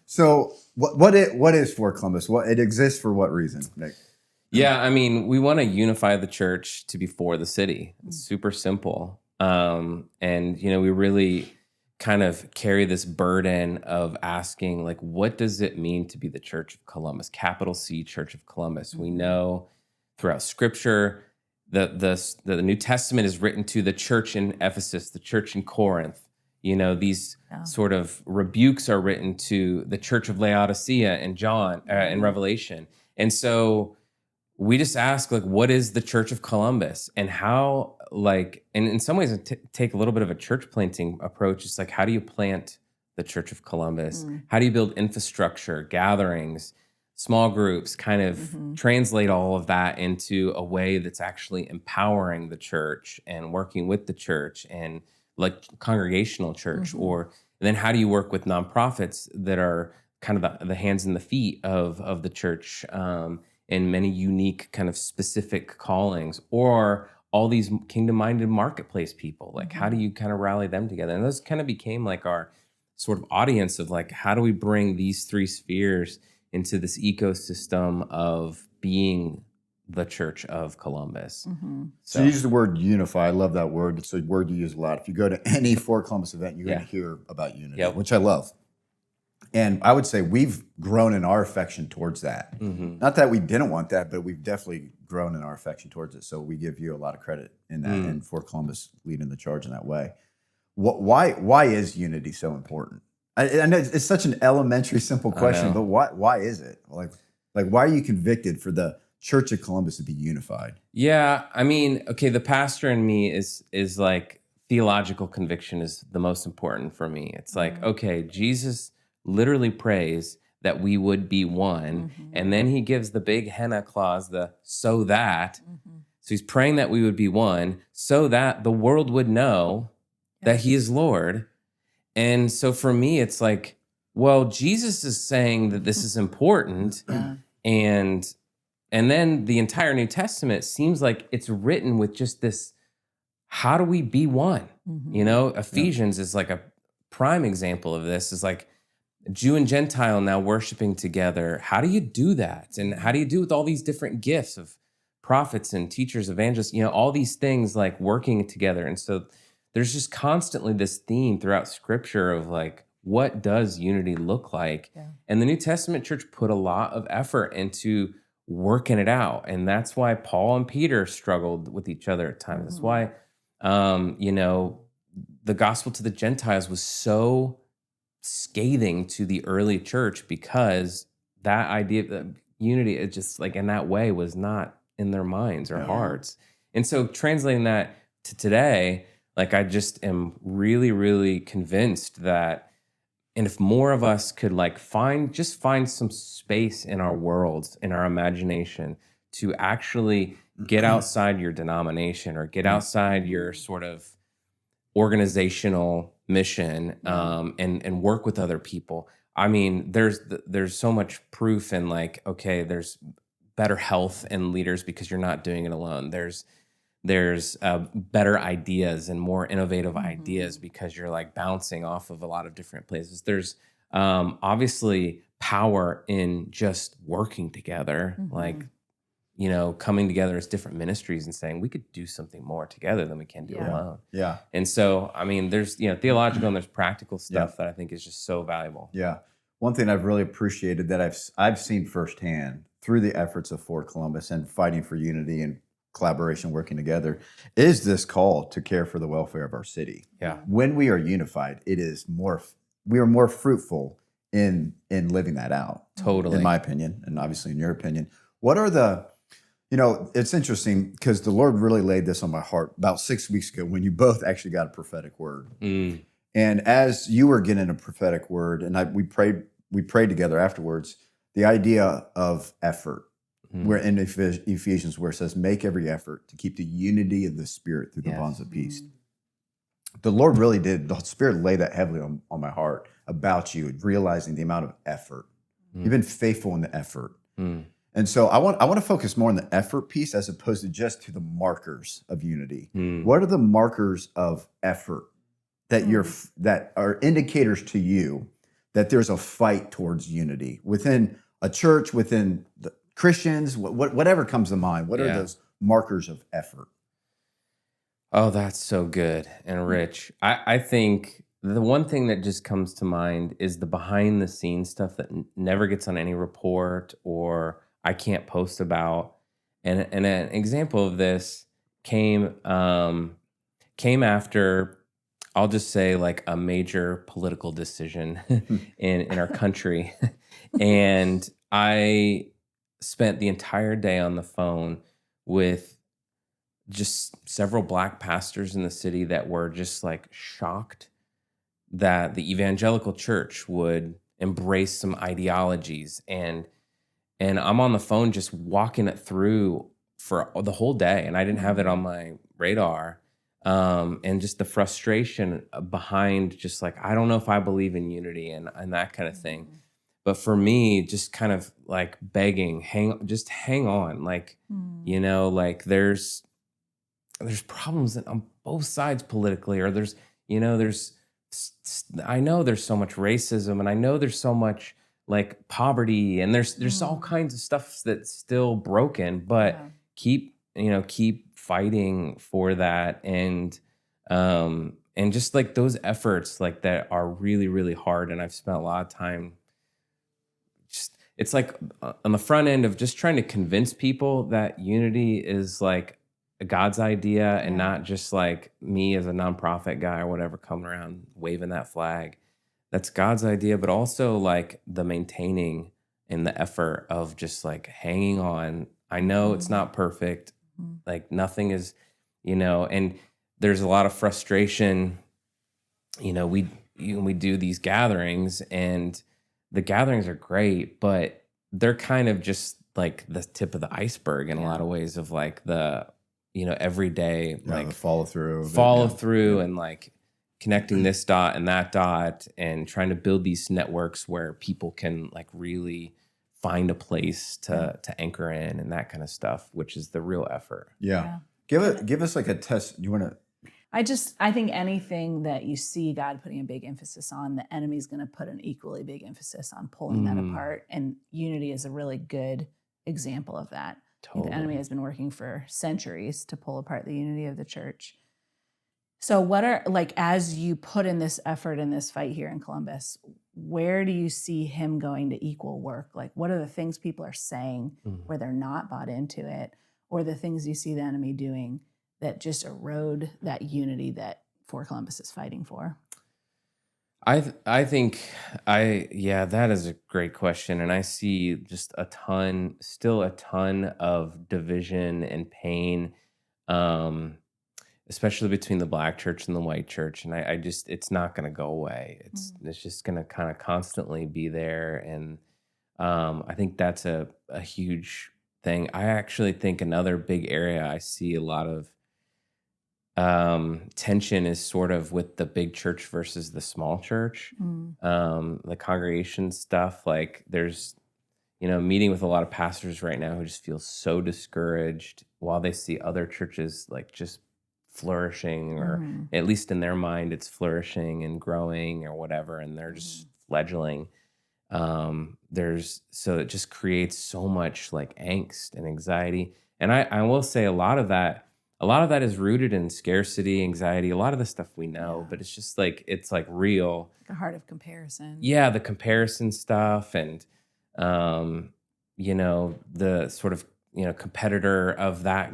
So what is for Columbus? What it exists for what reason, Nick? Yeah, I mean, we want to unify the church to be for the city. It's super simple. And, we really kind of carry this burden of asking, like, what does it mean to be the Church of Columbus, capital C, Church of Columbus? We know throughout Scripture, the New Testament is written to the church in Ephesus, the church in Corinth. These sort of rebukes are written to the church of Laodicea and John in Revelation. And so we just ask, like, what is the Church of Columbus, and how, like, and in some ways take a little bit of a church planting approach. It's like, how do you plant the Church of Columbus? How do you build infrastructure, gatherings, small groups, kind of translate all of that into a way that's actually empowering the church and working with the church and like congregational church? Or and then how do you work with nonprofits that are kind of the hands and the feet of the church, in many unique kind of specific callings, or all these kingdom-minded marketplace people? Like, how do you kind of rally them together? And those kind of became like our sort of audience of like, how do we bring these three spheres into this ecosystem of being the Church of Columbus? So you use the word unify. I love that word. It's a word you use a lot. If you go to any For Columbus event, you're going to hear about unity, which I love. And I would say we've grown in our affection towards that. Not that we didn't want that, but we've definitely grown in our affection towards it. So we give you a lot of credit in that, and For Columbus leading the charge in that way. Why is unity so important? I know it's such an elementary, simple question, but why is it? Like why are you convicted for the Church of Columbus to be unified? Yeah, I mean, okay, the pastor in me is like, theological conviction is the most important for me. It's like, okay, Jesus literally prays that we would be one, and then he gives the big henna clause, the so that. So he's praying that we would be one so that the world would know that he is Lord. And so for me, it's like, well, Jesus is saying that this is important. And then the entire New Testament seems like it's written with just this, how do we be one? Ephesians is like a prime example of this. Is like, Jew and Gentile now worshiping together. How do you do that? And how do you do it with all these different gifts of prophets and teachers, evangelists, all these things like working together? And so there's just constantly this theme throughout Scripture of like, what does unity look like? And the New Testament church put a lot of effort into working it out. And that's why Paul and Peter struggled with each other at times. That's why, the gospel to the Gentiles was so scathing to the early church, because that idea of unity, it just like in that way was not in their minds or hearts. And so translating that to today, like, I just am really, really convinced that, and if more of us could like find some space in our worlds, in our imagination, to actually get outside your denomination or get outside your sort of organizational mission, and work with other people. I mean, there's so much proof in like, okay, there's better health in leaders because you're not doing it alone. There's better ideas and more innovative ideas because you're like bouncing off of a lot of different places. There's obviously power in just working together, like, coming together as different ministries and saying we could do something more together than we can do alone. Yeah. And so, I mean, there's, theological and there's practical stuff that I think is just so valuable. Yeah. One thing I've really appreciated that I've seen firsthand through the efforts of For Columbus and fighting for unity and collaboration, working together, is this call to care for the welfare of our city. Yeah. When we are unified, we are more fruitful in living that out. Totally. In my opinion, and obviously in your opinion. What are the, You know, it's interesting because the Lord really laid this on my heart about 6 weeks ago when you both actually got a prophetic word. Mm. And as you were getting a prophetic word, and we prayed together afterwards, the idea of effort. We're in Ephesians where it says, make every effort to keep the unity of the Spirit through the bonds of peace. The Lord really did. The Spirit laid that heavily on my heart about you, realizing the amount of effort. You've been faithful in the effort. And so I want to focus more on the effort piece as opposed to just to the markers of unity. What are the markers of effort that are indicators to you that there's a fight towards unity within a church, within the Christians, whatever comes to mind? What are those markers of effort? Oh, that's so good and rich. I think the one thing that just comes to mind is the behind the scenes stuff that never gets on any report or I can't post about. And an example of this came after, I'll just say, like a major political decision in our country. And I spent the entire day on the phone with just several Black pastors in the city that were just like shocked that the evangelical church would embrace some ideologies. And I'm on the phone just walking it through for the whole day. And I didn't have it on my radar. And just the frustration behind just like, I don't know if I believe in unity and that kind of thing. But for me, just kind of like begging, hang on. Like, you know, like there's problems on both sides politically, or I know there's so much racism and I know there's so much like poverty and there's all kinds of stuff that's still broken, but keep fighting for that. And just like those efforts like that are really, really hard. And I've spent a lot of time it's like on the front end of just trying to convince people that unity is like God's idea and not just like me as a nonprofit guy or whatever coming around waving that flag. That's God's idea, but also like the maintaining and the effort of just like hanging on. I know it's not perfect. Like nothing is, and there's a lot of frustration. We do these gatherings and the gatherings are great, but they're kind of just like the tip of the iceberg in a lot of ways of like the, every day, like the follow through and like connecting this dot and that dot and trying to build these networks where people can like really find a place to anchor in and that kind of stuff, which is the real effort. Give us like a test. You want to? I think anything that you see God putting a big emphasis on, the enemy's going to put an equally big emphasis on pulling that apart. And unity is a really good example of that. Totally. The enemy has been working for centuries to pull apart the unity of the church. So what are, like, as you put in this effort in this fight here in Columbus, where do you see him going to equal work? Like, what are the things people are saying where they're not bought into it, or the things you see the enemy doing that just erode that unity that Fort Columbus is fighting for? I think that is a great question. And I see just still a ton of division and pain, especially between the Black church and the white church. And I just, it's not going to go away. It's just going to kind of constantly be there. And I think that's a huge thing. I actually think another big area I see a lot of tension is sort of with the big church versus the small church. The congregation stuff, like there's, meeting with a lot of pastors right now who just feel so discouraged while they see other churches like just flourishing, or at least in their mind, it's flourishing and growing or whatever. And they're just fledgling. So it just creates so much like angst and anxiety. And I will say a lot of that is rooted in scarcity, anxiety, a lot of the stuff we know, but it's just like, it's like real. Like a heart of comparison. Yeah, the comparison stuff and, the sort of, competitor of that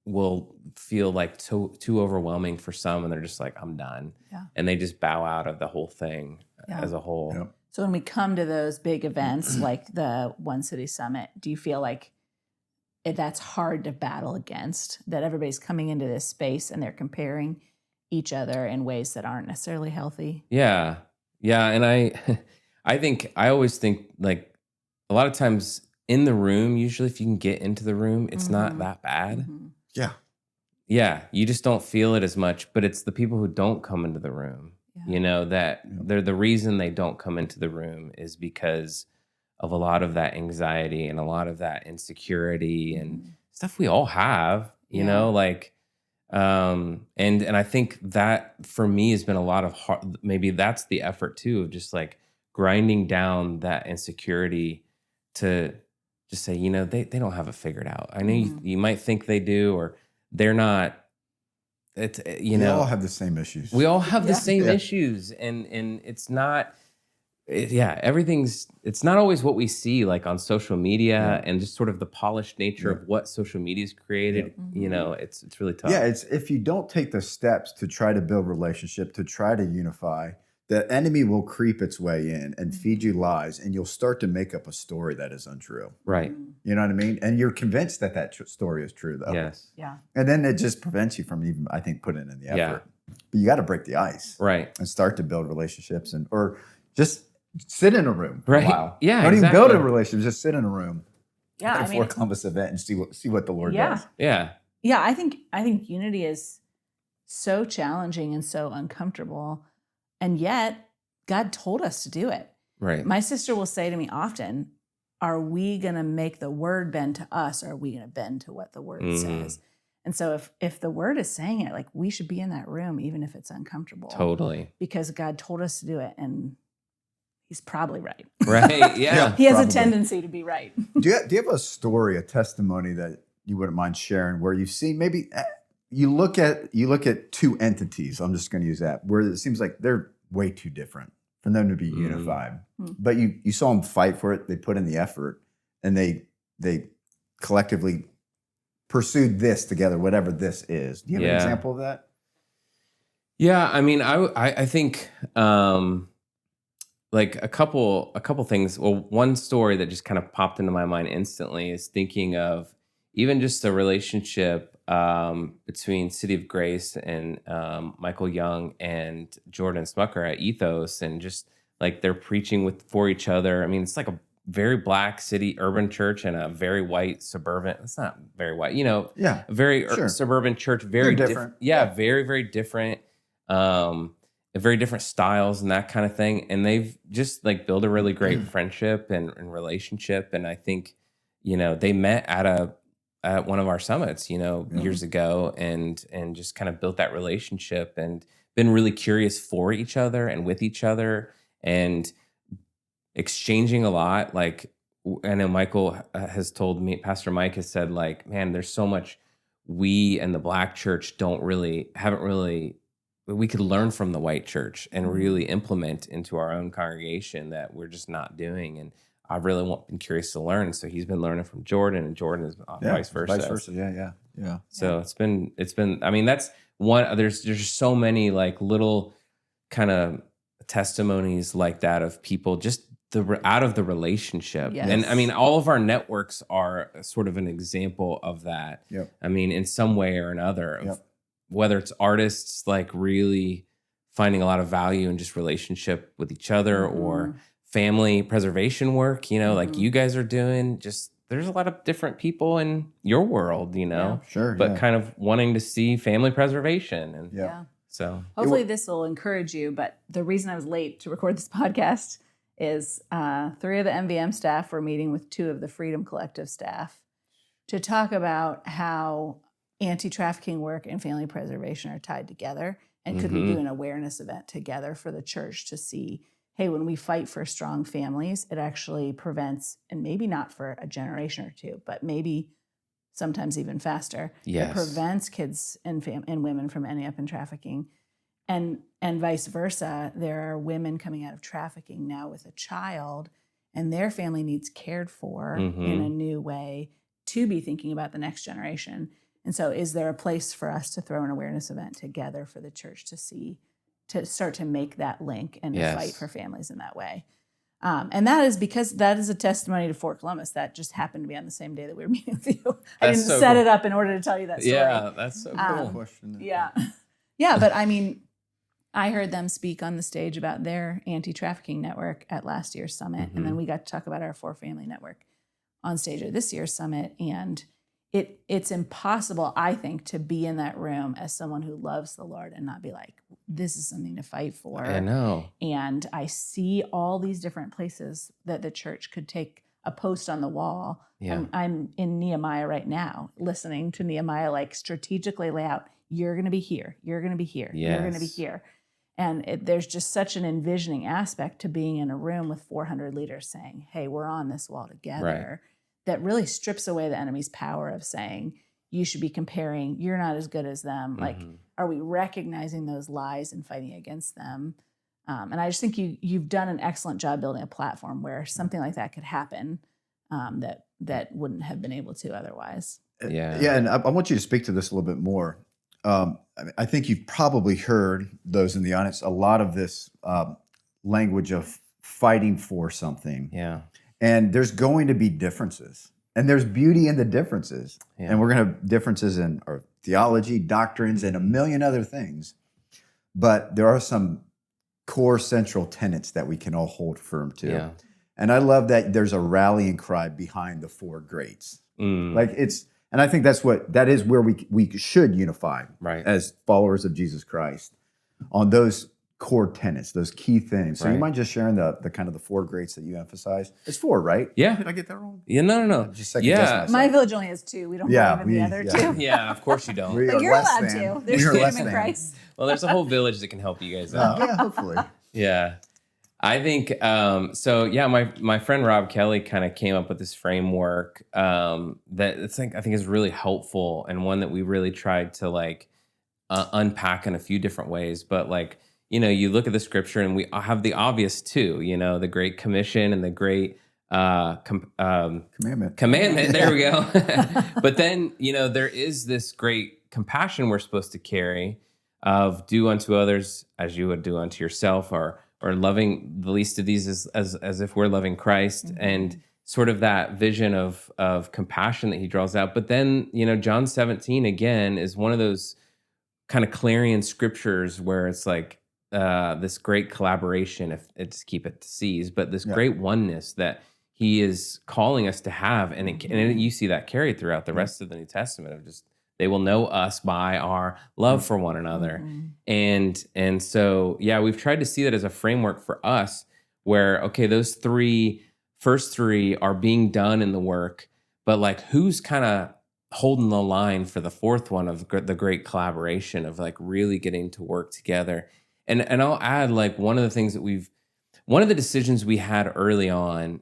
will feel like too overwhelming for some, and they're just like, I'm done. Yeah. And they just bow out of the whole thing as a whole. Yep. So when we come to those big events like the One City Summit, do you feel like that's hard to battle against, that everybody's coming into this space and they're comparing each other in ways that aren't necessarily healthy. Yeah. Yeah. And I always think like a lot of times in the room, usually if you can get into the room, it's not that bad. Yeah. Yeah. You just don't feel it as much, but it's the people who don't come into the room, you know, that they're the reason they don't come into the room is because of a lot of that anxiety and a lot of that insecurity and stuff we all have, you know, like, and I think that for me has been a lot of hard, maybe that's the effort too, of just like grinding down that insecurity to just say, you know, they don't have it figured out. I know you might think they do, or they're not. It's, you know, We all have the same issues. we all have the same issues, and it's not. It's not always what we see like on social media and just sort of the polished nature of what social media's created. You know, it's really tough. Yeah, it's if you don't take the steps to try to build relationship, to try to unify, the enemy will creep its way in and feed you lies, and you'll start to make up a story that is untrue. Right. You know what I mean? And you're convinced that story is true, though. Yes. Yeah. And then it just prevents you from even, I think, putting in the effort. Yeah. But you got to break the ice, Right. and start to build relationships, or just sit in a room for Right. a while. Yeah, Don't exactly. even build a relationship. Just sit in a room Yeah. at I a mean, Fort Columbus event and see what the Lord does. Yeah. yeah, I think unity is so challenging and so uncomfortable. And yet God told us to do it. Right. My sister will say to me often, are we going to make the word bend to us, or are we going to bend to what the word says? And so if the word is saying it, like, we should be in that room, even if it's uncomfortable. Totally. Because God told us to do it, and he's probably right. Right. Yeah. He has Probably. a tendency to be right. Do you have a story, a testimony that you wouldn't mind sharing, where you've seen maybe you look at two entities? I'm just going to use that, where it seems like they're way too different for them to be unified, but you saw them fight for it. They put in the effort, and they collectively pursued this together, whatever this is. Do you have an example of that? Yeah. I mean, I think like a couple things. Well, one story that just kind of popped into my mind instantly is thinking of even just the relationship between City of Grace and Michael Young and Jordan Smucker at Ethos, and just like they're preaching for each other. I mean, it's like a very black city urban church and a very white suburban. It's not very white, you know. Yeah, a very sure. Suburban church, very different. Very, very different. Very different styles and that kind of thing. And they've just like built a really great friendship and relationship. And I think, you know, they met at one of our summits, you know, years ago, and just kind of built that relationship and been really curious for each other and with each other and exchanging a lot. Like, I know Michael has told me, Pastor Mike has said, like, man, there's so much we and the black church we could learn from the white church and really implement into our own congregation that we're just not doing. And I really been curious to learn. So he's been learning from Jordan, and Jordan is vice versa. Vice versa. Yeah. So it's been, I mean, that's one, there's just so many like little kind of testimonies like that of people just out of the relationship. Yes. And I mean, all of our networks are sort of an example of that. Yep. I mean, in some way or another, whether it's artists like really finding a lot of value in just relationship with each other, or family preservation work, you know, like you guys are doing. Just there's a lot of different people in your world, you know, Sure. but kind of wanting to see family preservation. And so Hopefully this will encourage you. But the reason I was late to record this podcast is 3 of the MVM staff were meeting with 2 of the Freedom Collective staff to talk about how anti-trafficking work and family preservation are tied together, and could we do an awareness event together for the church to see, hey, when we fight for strong families, it actually prevents, and maybe not for a generation or 2, but maybe sometimes even faster, it prevents kids and women from ending up in trafficking. And vice versa, there are women coming out of trafficking now with a child, and their family needs cared for in a new way to be thinking about the next generation. And so is there a place for us to throw an awareness event together for the church to start to make that link and to fight for families in that way? And that is because that is a testimony to Fort Columbus. That just happened to be on the same day that we were meeting with you. I That's didn't so set cool. it up in order to tell you that story. Yeah, that's so cool. Question. Yeah. Yeah. But I mean, I heard them speak on the stage about their anti-trafficking network at last year's summit. And then we got to talk about our 4Family network on stage at this year's summit. And it's impossible, I think, to be in that room as someone who loves the Lord and not be like, this is something to fight for. I know. And I see all these different places that the church could take a post on the wall. Yeah. I'm in Nehemiah right now, listening to Nehemiah like strategically lay out, you're going to be here, you're going to be here, you're going to be Yes. here. And there's just such an envisioning aspect to being in a room with 400 leaders saying, hey, we're on this wall together. That really strips away the enemy's power of saying, you should be comparing, you're not as good as them. Like, are we recognizing those lies and fighting against them? And I just think you've done an excellent job building a platform where something like that could happen that wouldn't have been able to otherwise. Yeah. Yeah, and I want you to speak to this a little bit more. I think you've probably heard, those in the audience, a lot of this language of fighting for something. Yeah. And there's going to be differences. And there's beauty in the differences. Yeah. And we're going to have differences in our theology, doctrines, and a million other things. But there are some core central tenets that we can all hold firm to. Yeah. And I love that there's a rallying cry behind the four greats. Like and I think that is where we should unify Right. as followers of Jesus Christ on those core tenets, those key things. So you Right. mind just sharing the kind of the four greats that you emphasize? It's four, right? Yeah. Did I get that wrong? Yeah, no. Just second guess Yeah. myself. My village only has 2. We don't believe in the other 2. Yeah, of course you don't. We But are you're less allowed than. to. There's We are freedom less in than. Christ. Well, there's a whole village that can help you guys out. Yeah, hopefully. Yeah. I think so. Yeah, my friend Rob Kelly kind of came up with this framework that I think is really helpful, and one that we really tried to like unpack in a few different ways. But like, you look at the scripture, and we have the obvious too. The Great Commission and the Great Commandment. There we go. But then there is this great compassion we're supposed to carry of do unto others as you would do unto yourself, or loving the least of these as if we're loving Christ, and sort of that vision of compassion that he draws out. But then, John 17 again is one of those kind of clarion scriptures where it's like this great collaboration, if it's keep it to C's, but this great oneness that he is calling us to have. And you see that carried throughout the rest of the New Testament of just, they will know us by our love for one another. And so, yeah, we've tried to see that as a framework for us where, okay, those first three are being done in the work, but like who's kind of holding the line for the fourth one of the great collaboration of like really getting to work together. And I'll add like one of the decisions we had early on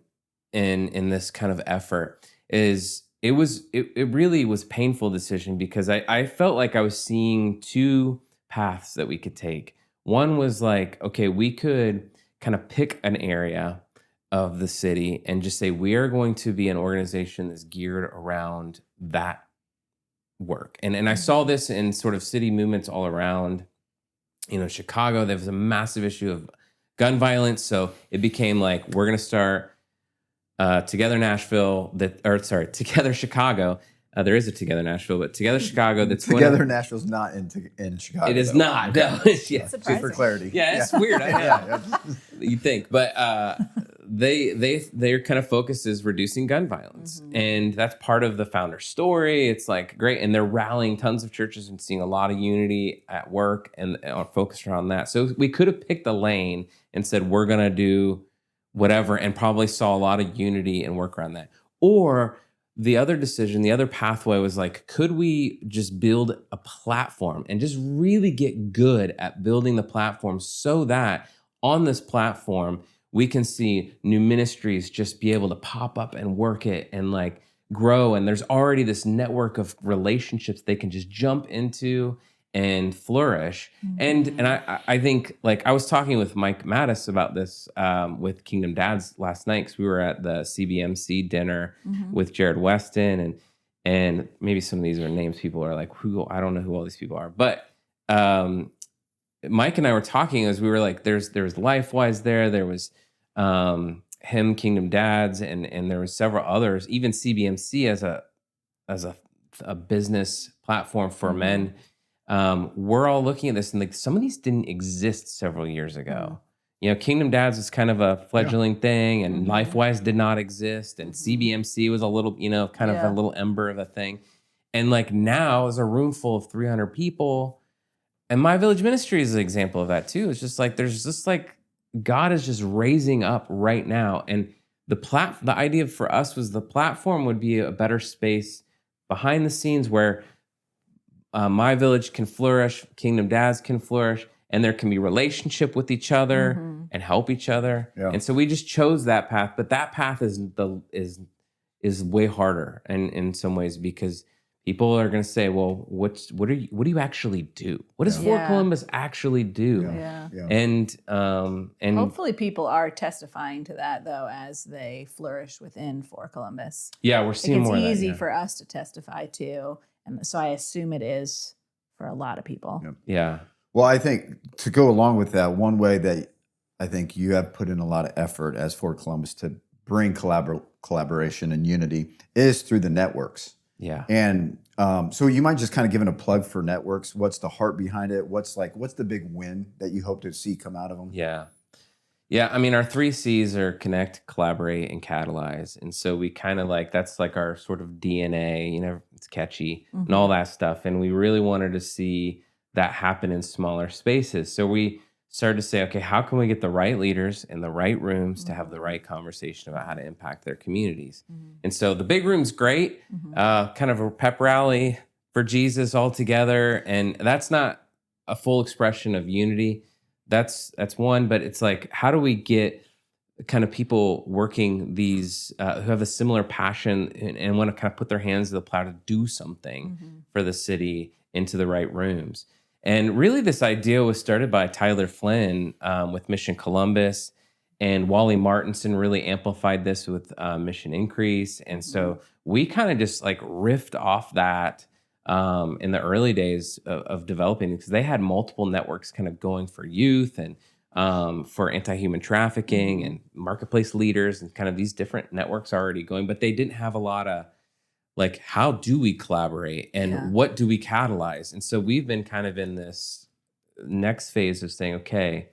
in this kind of effort is it really was a painful decision because I felt like I was seeing two paths that we could take. One was like, okay, we could kind of pick an area of the city and just say, we are going to be an organization that's geared around that work. And I saw this in sort of city movements all around, Chicago. There was a massive issue of gun violence. So it became like, we're going to start Together Together Chicago. There is a Together Nashville, but Together Chicago. That's Together Nashville's not in Chicago. It is though. not. Okay. No. Yeah. Just for clarity. Yeah, it's weird. I know. Yeah. You'd think, but their kind of focus is reducing gun violence, and that's part of the founder story. It's like great, and they're rallying tons of churches and seeing a lot of unity at work and are focused around that. So we could have picked a lane and said we're gonna do whatever, and probably saw a lot of unity and work around that. Or the other decision, the other pathway was like, could we just build a platform and just really get good at building the platform so that on this platform, we can see new ministries just be able to pop up and work it and like grow. And there's already this network of relationships they can just jump into and flourish. And I think like I was talking with Mike Mattis about this with Kingdom Dads last night, because we were at the CBMC dinner with Jared Weston and maybe some of these are names people are like, who, I don't know who all these people are. But Mike and I were talking as we were like, there's LifeWise there was him, Kingdom Dads, and there was several others, even CBMC as a business platform for men. We're all looking at this and like some of these didn't exist several years ago. You know, Kingdom Dads is kind of a fledgling thing, and LifeWise did not exist, and CBMC was a little, you know, kind of a little ember of a thing. And like now is a room full of 300 people. And My Village Ministry is an example of that too. It's just like there's just like God is just raising up right now. And the idea for us was the platform would be a better space behind the scenes where My Village can flourish, Kingdom Dads can flourish, and there can be relationship with each other and help each other. Yeah. And so we just chose that path, but that path is way harder in some ways because people are going to say, well, what do you actually do? What does Fort Columbus actually do? Yeah. And Hopefully people are testifying to that though as they flourish within Fort Columbus. yeah, we're seeing more of that. It's easy Yeah. for us to testify to, and so I assume it is for a lot of people. Yeah. Well, I think to go along with that, one way that I think you have put in a lot of effort as Fort Columbus to bring collaboration and unity is through the networks. Yeah. And so you might just kind of give it a plug for networks. What's the heart behind it? What's the big win that you hope to see come out of them? Yeah. Yeah. I mean, our 3 C's are connect, collaborate, and catalyze. And so we kind of like, that's like our sort of DNA, you know, it's catchy and all that stuff. And we really wanted to see that happen in smaller spaces. So we started to say, okay, how can we get the right leaders in the right rooms to have the right conversation about how to impact their communities? And so the big room's great, kind of a pep rally for Jesus all together. And that's not a full expression of unity. That's one, but it's like, how do we get kind of people working these who have a similar passion and want to kind of put their hands to the plow to do something for the city into the right rooms? And really, this idea was started by Tyler Flynn with Mission Columbus, and Wally Martinson really amplified this with Mission Increase. And so we kind of just like riffed off that in the early days of developing, because they had multiple networks kind of going for youth and for anti-human trafficking and marketplace leaders and kind of these different networks already going, but they didn't have a lot of like, how do we collaborate and what do we catalyze? And so we've been kind of in this next phase of saying, okay,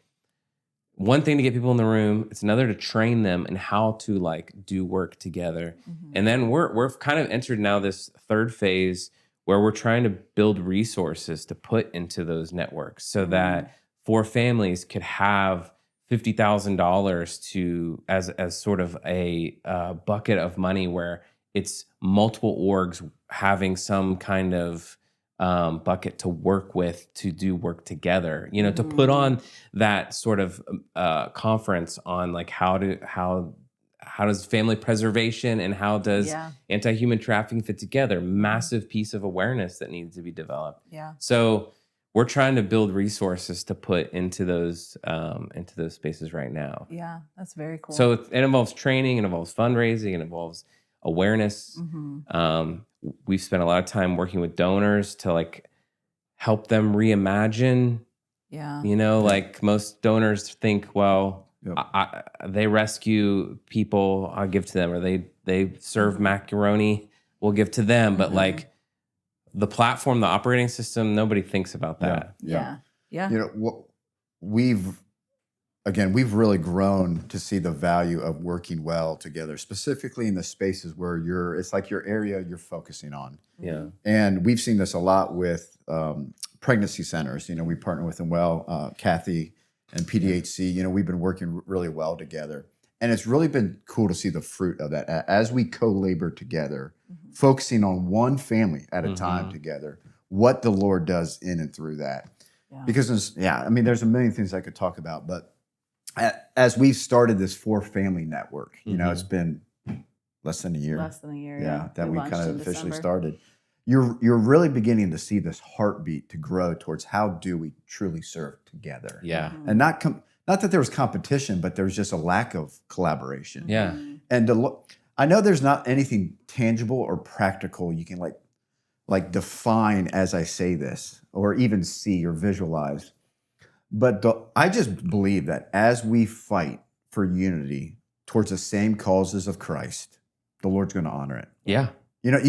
one thing to get people in the room, it's another to train them in how to like do work together. And then we're kind of entered now this third phase where we're trying to build resources to put into those networks so that 4 families could have $50,000 to as sort of a bucket of money where it's multiple orgs having some kind of bucket to work with to do work together, you know, to put on that sort of conference on like how does family preservation and how does anti-human trafficking fit together? Massive piece of awareness that needs to be developed. Yeah. So we're trying to build resources to put into those spaces right now. Yeah, that's very cool. So it involves training, it involves fundraising, it involves awareness. We've spent a lot of time working with donors to like help them reimagine. You know, like most donors think, well, they rescue people, I'll give to them, or they serve macaroni, we'll give to them. But like the platform, the operating system, nobody thinks about that. Yeah. You know, we've really grown to see the value of working well together, specifically in the spaces where it's like your area you're focusing on. Yeah. And we've seen this a lot with pregnancy centers. You know, we partner with them well, Kathy and PDHC. You know, we've been working really well together. And it's really been cool to see the fruit of that as we co-labor together, focusing on one family at a time together, what the Lord does in and through that. Because, I mean, there's a million things I could talk about, but as we've started this 4 family network, you know, it's been less than a year. That we kind of officially started. You're really beginning to see this heartbeat to grow towards how do we truly serve together. And not that there was competition, but there was just a lack of collaboration. And I know there's not anything tangible or practical you can like define as I say this, or even see or visualize. But I just believe that as we fight for unity towards the same causes of Christ, the Lord's going to honor it. Yeah. You know,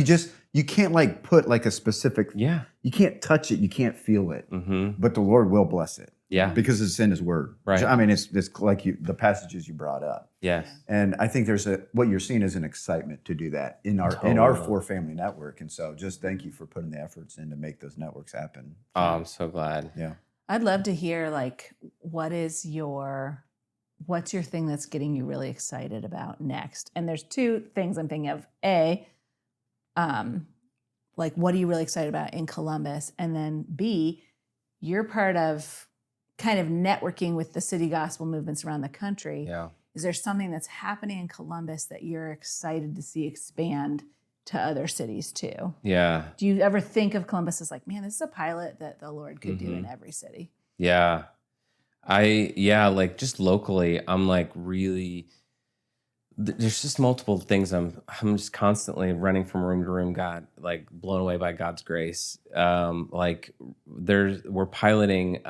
you can't like put like a specific, Yeah. you can't touch it, you can't feel it, Mm-hmm. but the Lord will bless it. Yeah. Because it's in his word. Right. I mean, it's like the passages you brought up. Yes. And I think what you're seeing is an excitement to do that in our Totally. 4-family network. And so just thank you for putting the efforts in to make those networks happen. Oh, I'm so glad. Yeah. I'd love to hear like what's your thing that's getting you really excited about next? And there's two things I'm thinking of. A, like what are you really excited about in Columbus? And then B, you're part of kind of networking with the city gospel movements around the country. Yeah. Is there something that's happening in Columbus that you're excited to see expand to other cities too? Yeah. Do you ever think of Columbus as like, man, this is a pilot that the Lord could do in Mhm. every city? Yeah. Like just locally, I'm like really, there's just multiple things I'm just constantly running from room to room, God, like blown away by God's grace. Like we're piloting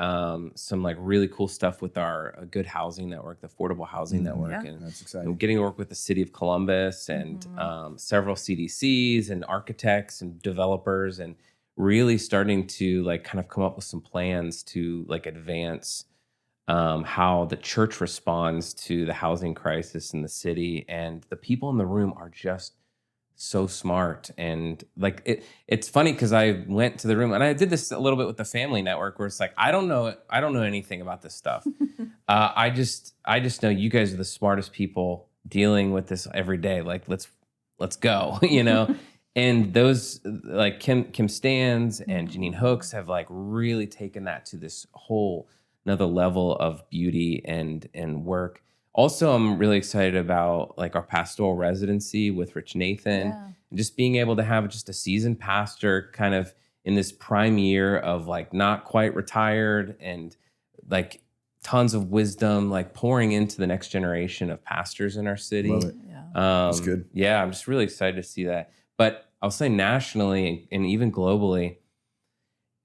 some like really cool stuff with our good housing network, the affordable housing network, Yeah. and That's exciting. getting to work with the city of Columbus and several CDCs and architects and developers, and really starting to like kind of come up with some plans to like advance how the church responds to the housing crisis in the city. And the people in the room are just so smart. And like it's funny because I went to the room and I did this a little bit with the family network where it's like, I don't know anything about this stuff. I just know you guys are the smartest people dealing with this every day. Like let's go, you know. And those like Kim Stans and Janine Hooks have like really taken that to this whole another level of beauty and work. Also, I'm really excited about like our pastoral residency with Rich Nathan, and just being able to have just a seasoned pastor kind of in this prime year of like not quite retired and like tons of wisdom, like pouring into the next generation of pastors in our city. Love it. Yeah. That's good. Yeah, I'm just really excited to see that. But I'll say nationally and even globally,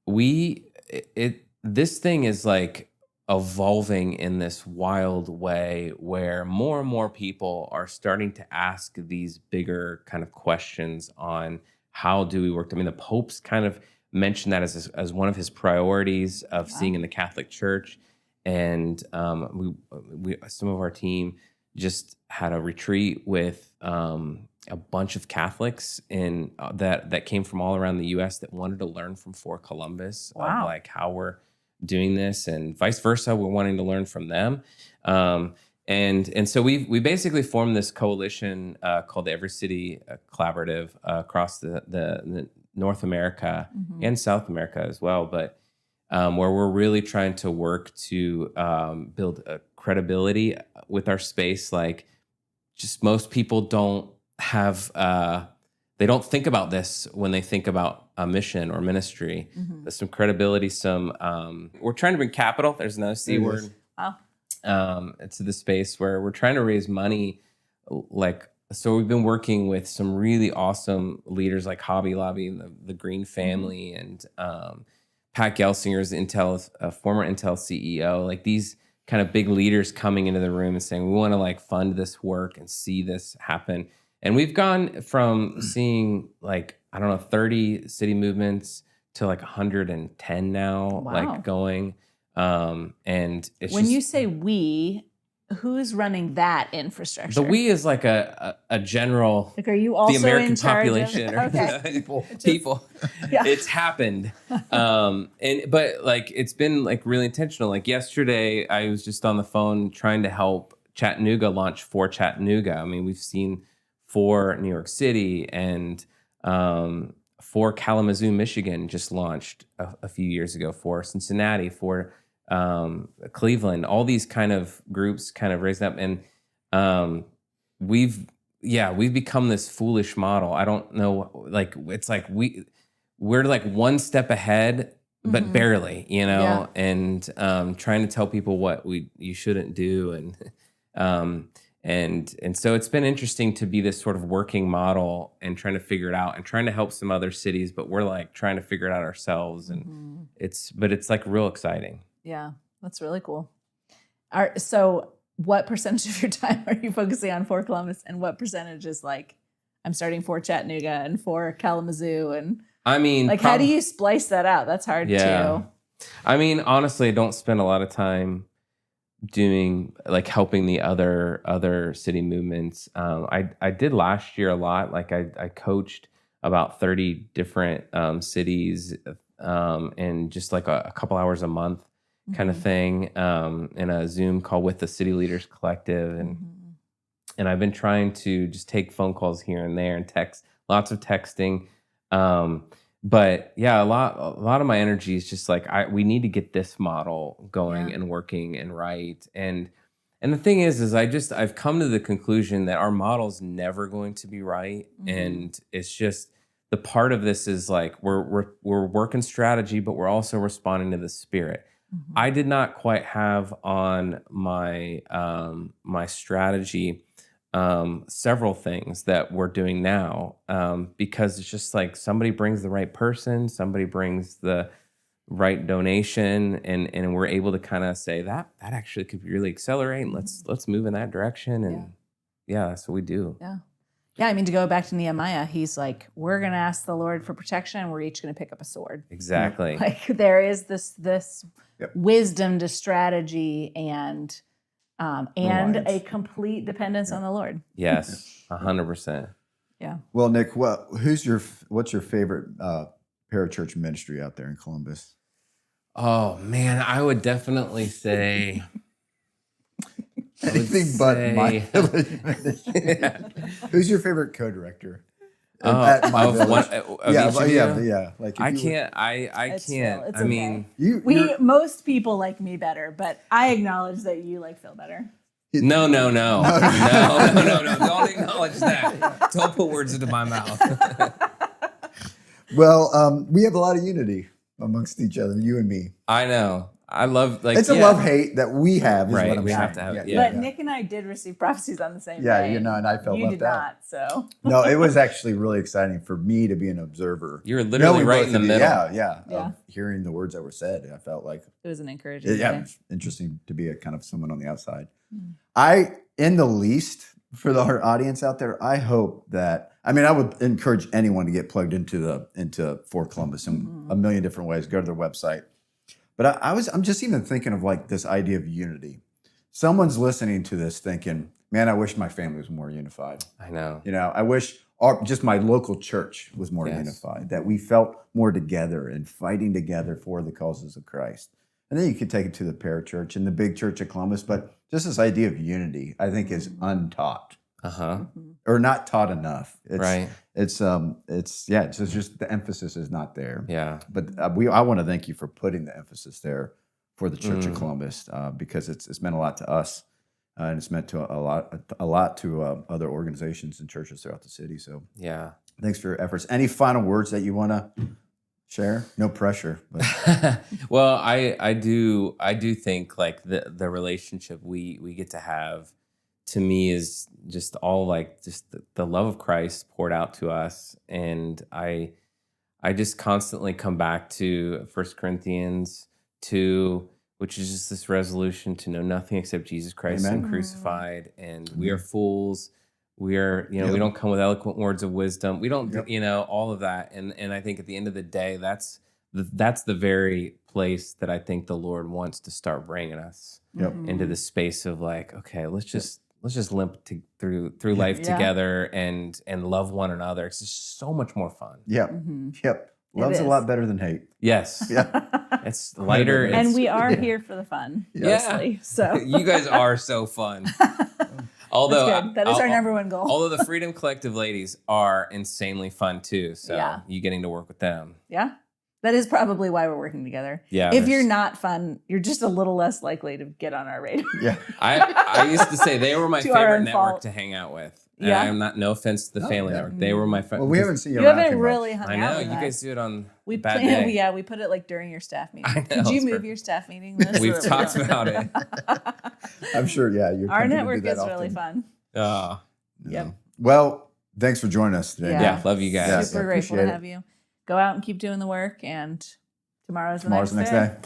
this thing is like evolving in this wild way where more and more people are starting to ask these bigger kind of questions on how do we work. I mean, the Pope's kind of mentioned that as one of his priorities of seeing in the Catholic Church. And we some of our team just had a retreat with a bunch of Catholics in that came from all around the U.S. that wanted to learn from For Columbus of like how we're doing this, and vice versa. We're wanting to learn from them. And so we basically formed this coalition called the Every City Collaborative across the North America and South America as well, but where we're really trying to work to build a credibility with our space. Like just most people don't have, they don't think about this when they think about a mission or ministry. There's some credibility, we're trying to bring capital. There's another C word. Wow. To the space where we're trying to raise money. So we've been working with some really awesome leaders like Hobby Lobby, the Green family, and Pat Gelsinger's former Intel CEO, like these kind of big leaders coming into the room and saying, we want to like fund this work and see this happen. And we've gone from seeing like, 30 city movements to like 110 now, like going. And it's when you say we, who's running that infrastructure? The we is like a general, like, are you also the American in charge population of, people. Yeah. It's happened. But like, it's been like really intentional. Like yesterday I was just on the phone trying to help Chattanooga launch For Chattanooga. I mean, we've seen For New York City and For Kalamazoo, Michigan just launched a few years ago, For Cincinnati, For Cleveland, all these kind of groups kind of raised up, and we've become this foolish model. I don't know, like it's like we're like one step ahead, but barely, you know, and trying to tell people what you shouldn't do, and so it's been interesting to be this sort of working model and trying to figure it out and trying to help some other cities, but we're like trying to figure it out ourselves, and it's like real exciting. Yeah, that's really cool. So what percentage of your time are you focusing on for Columbus, and what percentage is like, I'm starting for Chattanooga and for Kalamazoo, and I mean, like, how do you splice that out? That's hard too. I mean, honestly, I don't spend a lot of time doing like helping the other city movements. I did last year a lot. Like I coached about 30 different cities in just like a couple hours a month kind of thing, in a Zoom call with the City Leaders Collective. And I've been trying to just take phone calls here and there and text, lots of texting. But yeah, a lot of my energy is just like, we need to get this model going and working and right. And the thing is I've come to the conclusion that our model's never going to be right. And it's just, the part of this is like, we're working strategy, but we're also responding to the Spirit. I did not quite have on my, my strategy, several things that we're doing now, because it's just like somebody brings the right person, somebody brings the right donation, and we're able to kind of say that actually could really accelerate, and let's move in that direction. And that's what we do. Yeah, I mean, to go back to Nehemiah, he's like, we're going to ask the Lord for protection, and we're each going to pick up a sword. Exactly. Like, there is this wisdom to strategy and a complete dependence on the Lord. Yes, 100%. Yeah. Well, Nick, what's your favorite parachurch ministry out there in Columbus? Oh man, I would definitely say anything but my village ministry. Who's your favorite co-director? At my village? Yeah. Like, I can't. I mean, most people like me better, but I acknowledge that you like Phil better. No. Don't acknowledge that. Don't put words into my mouth. Well, we have a lot of unity amongst each other, you and me. I know. I love, like, it's a love-hate that we have. Is right. What I'm we saying. have to have. But Nick and I did receive prophecies on the same day. Yeah, you know, and I felt you left did out. Not. So no, it was actually really exciting for me to be an observer. You were literally right in the middle. Yeah. Of hearing the words that were said, I felt like it was an encouraging. Yeah, it was interesting to be a kind of someone on the outside. In the least, for our audience out there, I hope that, I mean, I would encourage anyone to get plugged into For Columbus in a million different ways. Go to their website. But I'm just even thinking of like this idea of unity. Someone's listening to this thinking, man, I wish my family was more unified. I know. You know, I wish just my local church was more unified, that we felt more together and fighting together for the causes of Christ. And then you could take it to the parachurch and the big church of Columbus. But just this idea of unity, I think, is untaught. Or not taught enough. It's just the emphasis is not there. Yeah. But I want to thank you for putting the emphasis there for the Church of Columbus, because it's meant a lot to us, and it's meant to a lot to other organizations and churches throughout the city. So thanks for your efforts. Any final words that you want to share? No pressure. But. Well, I do think like the relationship we get to have, to me, is just all like just the love of Christ poured out to us. And I just constantly come back to 1 Corinthians 2, which is just this resolution to know nothing except Jesus Christ and crucified. And we are fools. We are, we don't come with eloquent words of wisdom. We don't, all of that. And I think at the end of the day, that's the very place that I think the Lord wants to start bringing us into the space of like, okay, let's just limp through life together and love one another. It's just so much more fun. Yep. Love's a lot better than hate. Yes. It's lighter. And we are here for the fun. Mostly, so you guys are so fun. Although that is our number one goal. Although the Freedom Collective ladies are insanely fun too. So you getting to work with them. Yeah. That is probably why we're working together. Yeah. If you're not fun, you're just a little less likely to get on our radar. Yeah. I used to say they were my favorite network to hang out with. And I'm not, no offense to the family network. They were my favorite. Well, we haven't seen you. You haven't really hung out. I know. With You us. guys do it on we bad day. Yeah, we put it like during your staff meeting. I know, Could you move your staff meeting list? We've talked about it. I'm sure. Yeah. Our network is really fun. Yep. Well, thanks for joining us today. Yeah. Love you guys. Super grateful to have you. Go out and keep doing the work, and tomorrow's the next day.